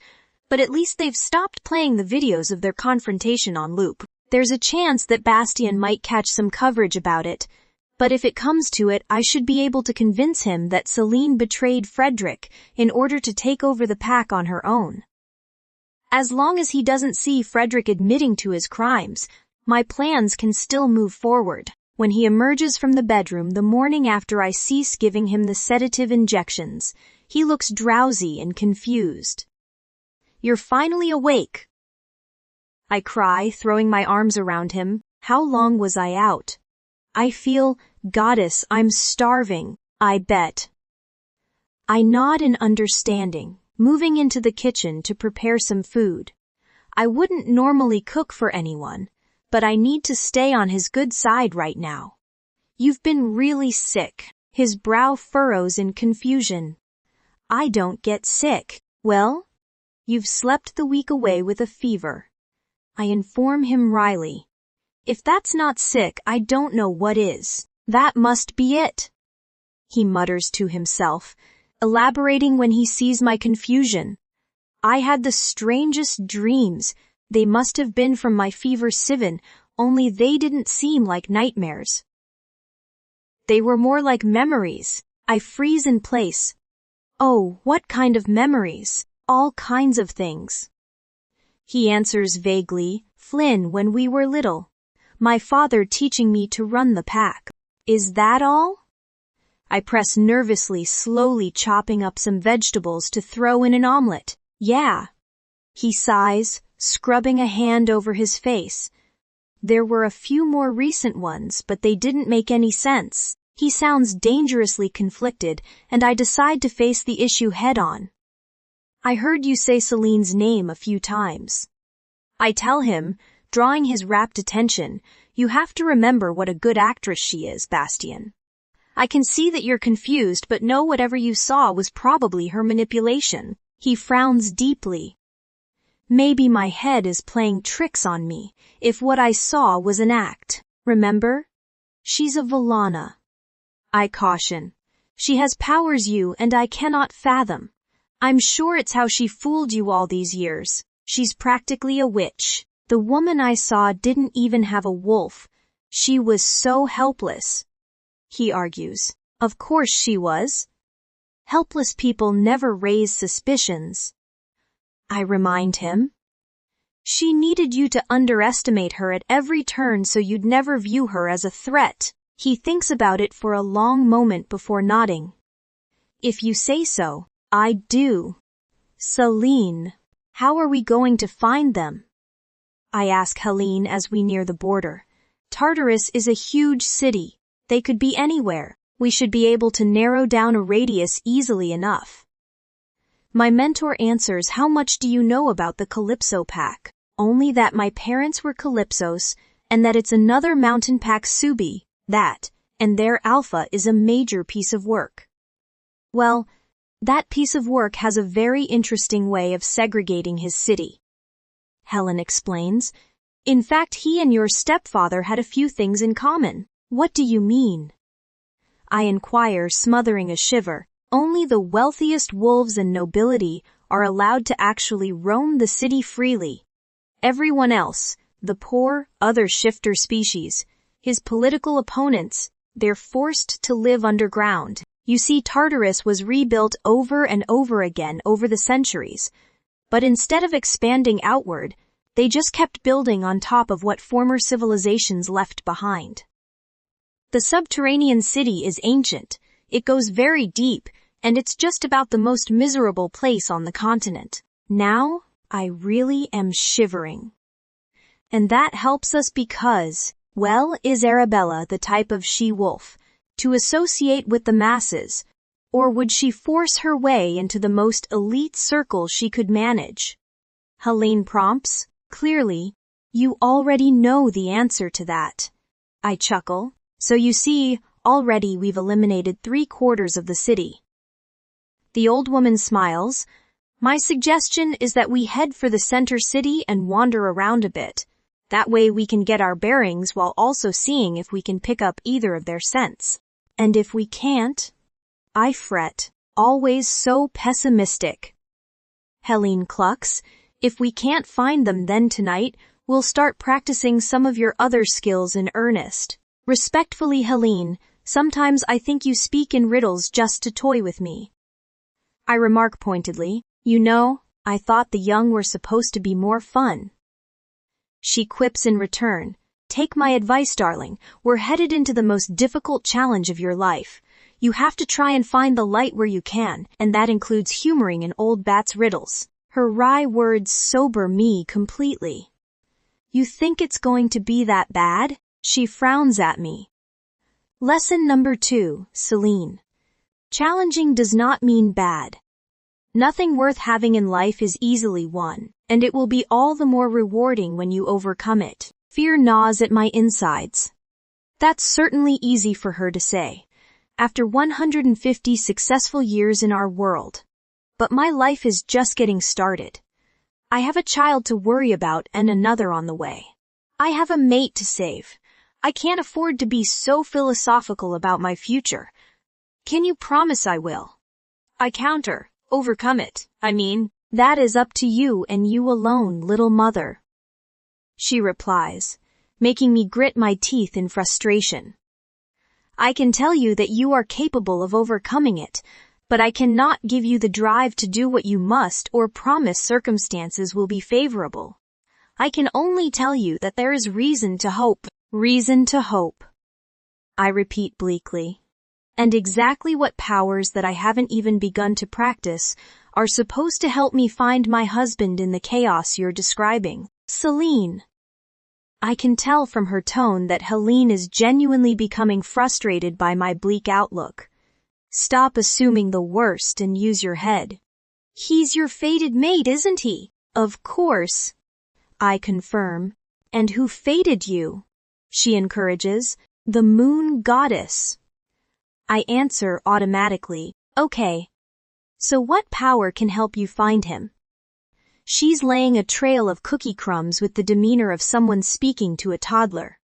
but at least they've stopped playing the videos of their confrontation on loop. There's a chance that Bastien might catch some coverage about it, but if it comes to it, I should be able to convince him that Celine betrayed Frederick in order to take over the pack on her own. As long as he doesn't see Frederick admitting to his crimes, my plans can still move forward. When he emerges from the bedroom the morning after I cease giving him the sedative injections, he looks drowsy and confused. "You're finally awake," I cry, throwing my arms around him. How long was I out? I feel, goddess, I'm starving, I bet. I nod in understanding, moving into the kitchen to prepare some food. I wouldn't normally cook for anyone, but I need to stay on his good side right now. "You've been really sick." His brow furrows in confusion. "I don't get sick." "Well, you've slept the week away with a fever," I inform him wryly. "If that's not sick, I don't know what is." "That must be it," he mutters to himself, elaborating when he sees my confusion. "I had the strangest dreams, They must have been from my fever 7, only they didn't seem like nightmares. They were more like memories. I freeze in place. Oh, what kind of memories? All kinds of things. He answers vaguely, Flynn, when we were little. My father teaching me to run the pack. Is that all? I press nervously, slowly chopping up some vegetables to throw in an omelet. Yeah. He sighs, scrubbing a hand over his face. There were a few more recent ones, but they didn't make any sense. He sounds dangerously conflicted, and I decide to face the issue head-on. I heard you say Celine's name a few times. I tell him, drawing his rapt attention, you have to remember what a good actress she is, Bastien. I can see that you're confused, but know whatever you saw was probably her manipulation. He frowns deeply. Maybe my head is playing tricks on me, if what I saw was an act. Remember? She's a Vallana. I caution. She has powers you and I cannot fathom. I'm sure it's how she fooled you all these years. She's practically a witch. The woman I saw didn't even have a wolf. She was so helpless. He argues. Of course she was. Helpless people never raise suspicions. I remind him. She needed you to underestimate her at every turn so you'd never view her as a threat. He thinks about it for a long moment before nodding. If you say so, I do. Celine, how are we going to find them? I ask Helene as we near the border. Tartarus is a huge city. They could be anywhere. We should be able to narrow down a radius easily enough. My mentor answers, how much do you know about the Calypso pack? Only that my parents were Calypsos, and that it's another mountain pack Subi, that, and their alpha is a major piece of work. Well, that piece of work has a very interesting way of segregating his city. Helen explains. In fact, he and your stepfather had a few things in common. What do you mean? I inquire, smothering a shiver. Only the wealthiest wolves and nobility are allowed to actually roam the city freely. Everyone else, the poor, other shifter species, his political opponents, they're forced to live underground. You see, Tartarus was rebuilt over and over again over the centuries, but instead of expanding outward, they just kept building on top of what former civilizations left behind. The subterranean city is ancient, it goes very deep, and it's just about the most miserable place on the continent. Now, I really am shivering. And that helps us because, well, is Arabella the type of she-wolf, to associate with the masses, or would she force her way into the most elite circle she could manage? Helene prompts, clearly, you already know the answer to that. I chuckle. So you see, already we've eliminated 3/4 of the city. The old woman smiles. My suggestion is that we head for the center city and wander around a bit. That way we can get our bearings while also seeing if we can pick up either of their scents. And if we can't, I fret, always so pessimistic. Helene clucks, if we can't find them then tonight, we'll start practicing some of your other skills in earnest. Respectfully, Helene, sometimes I think you speak in riddles just to toy with me. I remark pointedly, you know, I thought the young were supposed to be more fun. She quips in return, take my advice, darling, we're headed into the most difficult challenge of your life. You have to try and find the light where you can, and that includes humoring an old bat's riddles. Her wry words sober me completely. You think it's going to be that bad? She frowns at me. Lesson number 2, Celine. Challenging does not mean bad. Nothing worth having in life is easily won, and it will be all the more rewarding when you overcome it. Fear gnaws at my insides. That's certainly easy for her to say, after 150 successful years in our world. But my life is just getting started. I have a child to worry about and another on the way. I have a mate to save. I can't afford to be so philosophical about my future. Can you promise I will? I counter, overcome it. I mean, that is up to you and you alone, little mother. she replies, making me grit my teeth in frustration. I can tell you that you are capable of overcoming it, but I cannot give you the drive to do what you must or promise circumstances will be favorable. I can only tell you that there is reason to hope. Reason to hope, I repeat bleakly. And exactly what powers that I haven't even begun to practice are supposed to help me find my husband in the chaos you're describing? Celine. I can tell from her tone that Helene is genuinely becoming frustrated by my bleak outlook. Stop assuming the worst and use your head. He's your fated mate, isn't he? Of course, I confirm. And who fated you? She encourages. The moon goddess. I answer automatically. Okay. So what power can help you find him? She's laying a trail of cookie crumbs with the demeanor of someone speaking to a toddler.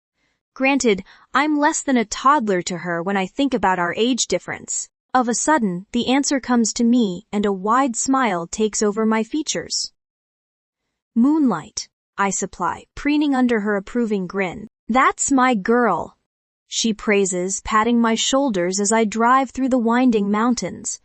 Granted, I'm less than a toddler to her when I think about our age difference. Of a sudden, the answer comes to me and a wide smile takes over my features. Moonlight, I supply, preening under her approving grin. That's my girl, she praises, patting my shoulders as I drive through the winding mountains.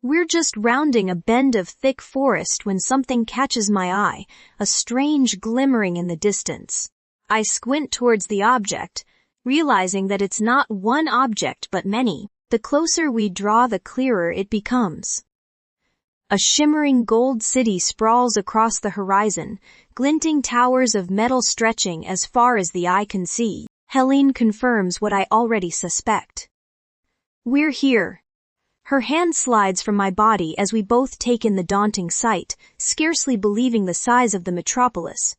We're just rounding a bend of thick forest when something catches my eye, a strange glimmering in the distance. I squint towards the object, realizing that it's not one object but many. The closer we draw, the clearer it becomes. A shimmering gold city sprawls across the horizon, glinting towers of metal stretching as far as the eye can see. Helene confirms what I already suspect. We're here. Her hand slides from my body as we both take in the daunting sight, scarcely believing the size of the metropolis.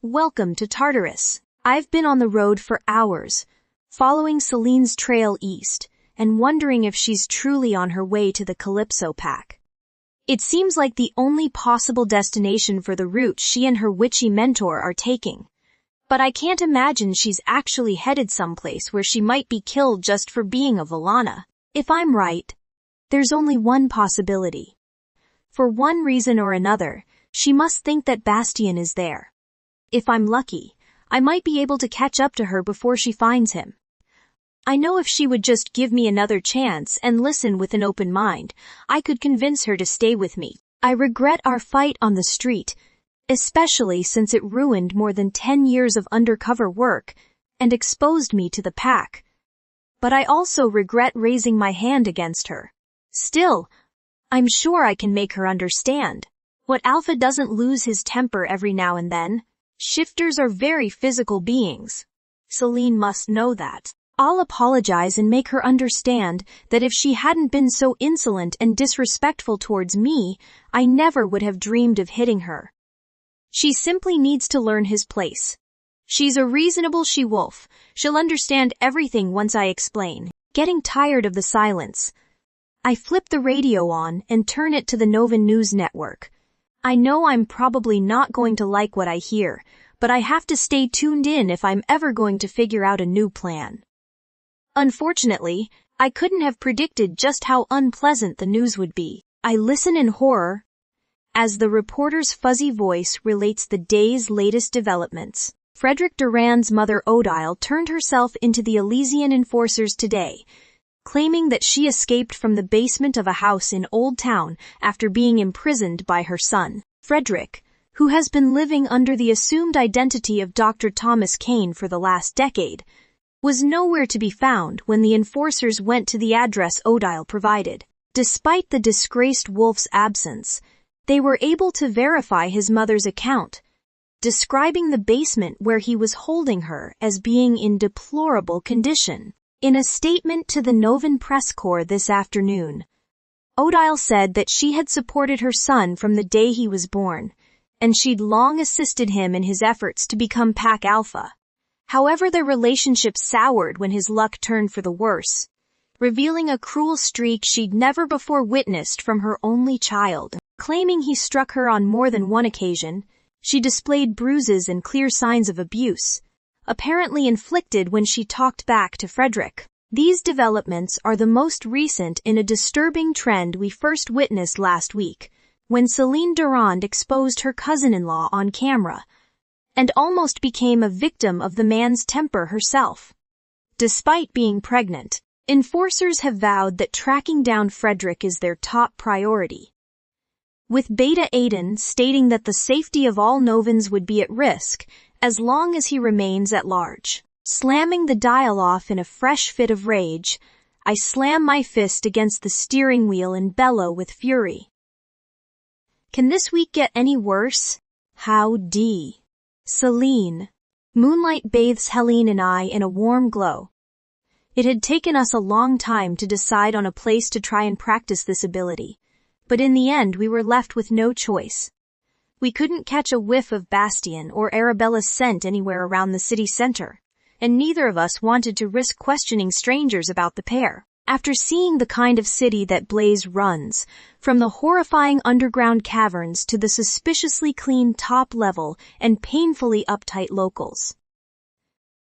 Welcome to Tartarus. I've been on the road for hours, following Celine's trail east, and wondering if she's truly on her way to the Calypso Pack. It seems like the only possible destination for the route she and her witchy mentor are taking. But I can't imagine she's actually headed someplace where she might be killed just for being a Vallana. If I'm right, there's only one possibility. For one reason or another, she must think that Bastien is there. If I'm lucky, I might be able to catch up to her before she finds him. I know if she would just give me another chance and listen with an open mind, I could convince her to stay with me. I regret our fight on the street, especially since it ruined more than 10 years of undercover work and exposed me to the pack. But I also regret raising my hand against her. Still, I'm sure I can make her understand. What alpha doesn't lose his temper every now and then? Shifters are very physical beings. Celine must know that. I'll apologize and make her understand that if she hadn't been so insolent and disrespectful towards me, I never would have dreamed of hitting her. She simply needs to learn his place. She's a reasonable she-wolf. She'll understand everything once I explain. Getting tired of the silence, I flip the radio on and turn it to the Novan News Network. I know I'm probably not going to like what I hear, but I have to stay tuned in if I'm ever going to figure out a new plan. Unfortunately, I couldn't have predicted just how unpleasant the news would be. I listen in horror as the reporter's fuzzy voice relates the day's latest developments. Frederick Durand's mother Odile turned herself into the Elysian enforcers today, claiming that she escaped from the basement of a house in Old Town after being imprisoned by her son. Frederick, who has been living under the assumed identity of Dr. Thomas Kane for the last decade, was nowhere to be found when the enforcers went to the address Odile provided. Despite the disgraced wolf's absence, they were able to verify his mother's account, describing the basement where he was holding her as being in deplorable condition. In a statement to the Novan Press Corps this afternoon, Odile said that she had supported her son from the day he was born, and she'd long assisted him in his efforts to become Pack Alpha. However, their relationship soured when his luck turned for the worse, revealing a cruel streak she'd never before witnessed from her only child. Claiming he struck her on more than one occasion, she displayed bruises and clear signs of abuse, apparently inflicted when she talked back to Frederick. These developments are the most recent in a disturbing trend we first witnessed last week, when Celine Durand exposed her cousin-in-law on camera, and almost became a victim of the man's temper herself. Despite being pregnant, enforcers have vowed that tracking down Frederick is their top priority, with Beta Aiden stating that the safety of all Novans would be at risk as long as he remains at large. Slamming the dial off in a fresh fit of rage, I slam my fist against the steering wheel and bellow with fury. Can this week get any worse? Howdy. Celine. Moonlight bathes Helene and I in a warm glow. It had taken us a long time to decide on a place to try and practice this ability, but in the end we were left with no choice. We couldn't catch a whiff of Bastion or Arabella's scent anywhere around the city center, and neither of us wanted to risk questioning strangers about the pair. After seeing the kind of city that Blaze runs, from the horrifying underground caverns to the suspiciously clean top level and painfully uptight locals,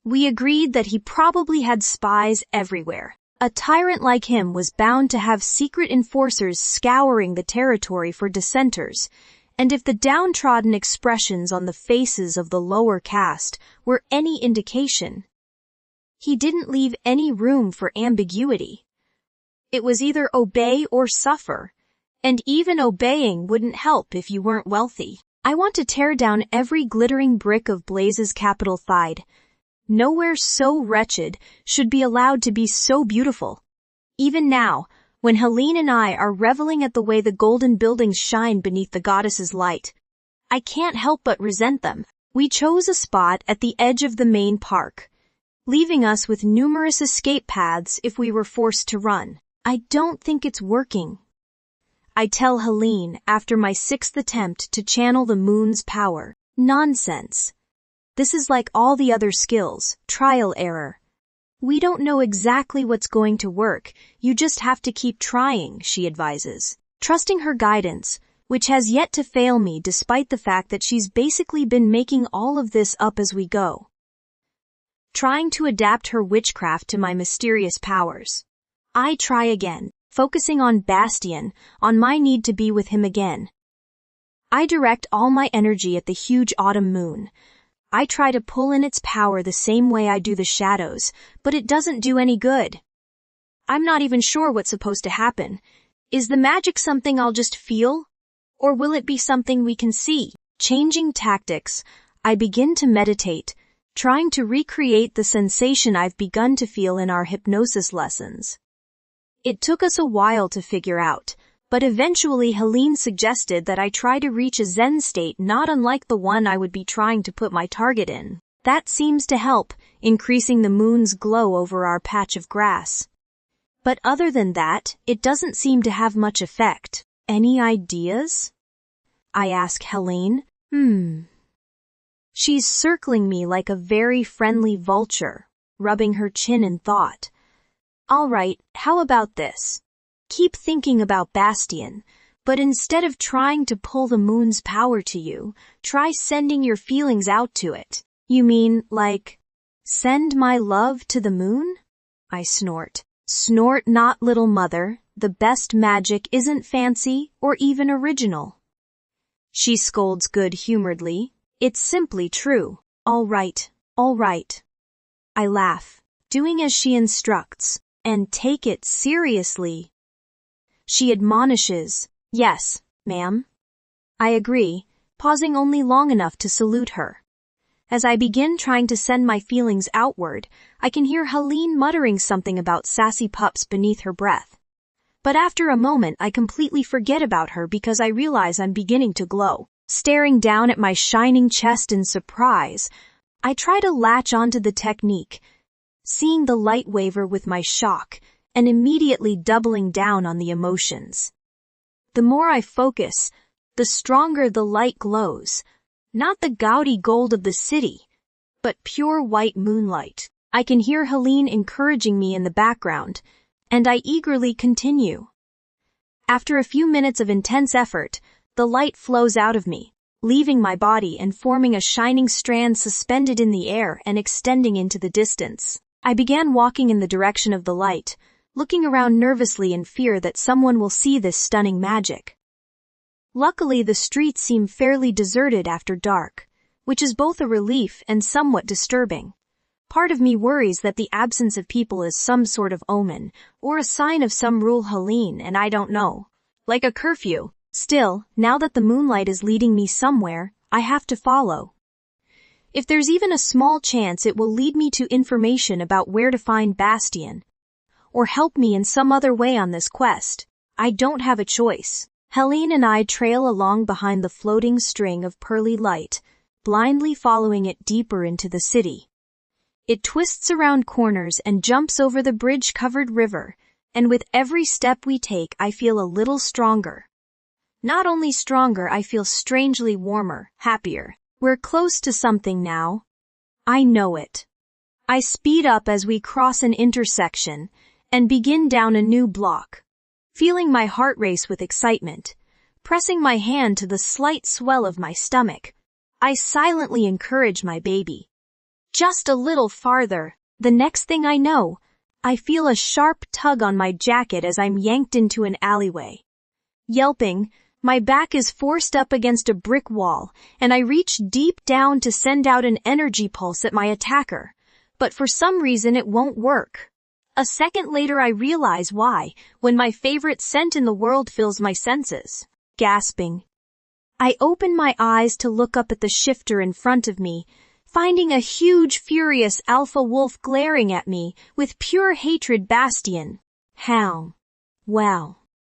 we agreed that he probably had spies everywhere. A tyrant like him was bound to have secret enforcers scouring the territory for dissenters, and if the downtrodden expressions on the faces of the lower caste were any indication, he didn't leave any room for ambiguity. It was either obey or suffer, and even obeying wouldn't help if you weren't wealthy. I want to tear down every glittering brick of Blaze's capital Thide. Nowhere so wretched should be allowed to be so beautiful. Even now, when Helene and I are reveling at the way the golden buildings shine beneath the goddess's light, I can't help but resent them. We chose a spot at the edge of the main park, leaving us with numerous escape paths if we were forced to run. I don't think it's working, I tell Helene after my 6th attempt to channel the moon's power. Nonsense. This is like all the other skills, trial error. We don't know exactly what's going to work, you just have to keep trying, she advises. Trusting her guidance, which has yet to fail me despite the fact that she's basically been making all of this up as we go. Trying to adapt her witchcraft to my mysterious powers. I try again, focusing on Bastion, on my need to be with him again. I direct all my energy at the huge autumn moon. I try to pull in its power the same way I do the shadows, but it doesn't do any good. I'm not even sure what's supposed to happen. Is the magic something I'll just feel? Or will it be something we can see? Changing tactics, I begin to meditate, trying to recreate the sensation I've begun to feel in our hypnosis lessons. It took us a while to figure out, but eventually Helene suggested that I try to reach a Zen state not unlike the one I would be trying to put my target in. That seems to help, increasing the moon's glow over our patch of grass. But other than that, it doesn't seem to have much effect. Any ideas? I ask Helene. She's circling me like a very friendly vulture, rubbing her chin in thought. All right, how about this? Keep thinking about Bastion, but instead of trying to pull the moon's power to you, try sending your feelings out to it. You mean, like, send my love to the moon? I snort. Snort not, little mother, the best magic isn't fancy or even original. She scolds good-humoredly. It's simply true. All right. I laugh, doing as she instructs, and take it seriously. She admonishes, yes, ma'am. I agree, pausing only long enough to salute her. As I begin trying to send my feelings outward, I can hear Helene muttering something about sassy pups beneath her breath. But after a moment I completely forget about her because I realize I'm beginning to glow. Staring down at my shining chest in surprise, I try to latch onto the technique, seeing the light waver with my shock, and immediately doubling down on the emotions. The more I focus, the stronger the light glows. Not the gaudy gold of the city, but pure white moonlight. I can hear Helene encouraging me in the background, and I eagerly continue. After a few minutes of intense effort, the light flows out of me, leaving my body and forming a shining strand suspended in the air and extending into the distance. I began walking in the direction of the light, looking around nervously in fear that someone will see this stunning magic. Luckily, the streets seem fairly deserted after dark, which is both a relief and somewhat disturbing. Part of me worries that the absence of people is some sort of omen, or a sign of some rule Helene and I don't know. Like a curfew. Still, now that the moonlight is leading me somewhere, I have to follow. If there's even a small chance it will lead me to information about where to find Bastian, or help me in some other way on this quest, I don't have a choice. Helene and I trail along behind the floating string of pearly light, blindly following it deeper into the city. It twists around corners and jumps over the bridge-covered river, and with every step we take I feel a little stronger. Not only stronger, I feel strangely warmer, happier. We're close to something now. I know it. I speed up as we cross an intersection and begin down a new block, feeling my heart race with excitement. Pressing my hand to the slight swell of my stomach, I silently encourage my baby. Just a little farther. The next thing I know, I feel a sharp tug on my jacket as I'm yanked into an alleyway. Yelping, my back is forced up against a brick wall, and I reach deep down to send out an energy pulse at my attacker. But for some reason it won't work. A second later I realize why, when my favorite scent in the world fills my senses. Gasping, I open my eyes to look up at the shifter in front of me, finding a huge, furious alpha wolf glaring at me with pure hatred. Bastian. How? Wow.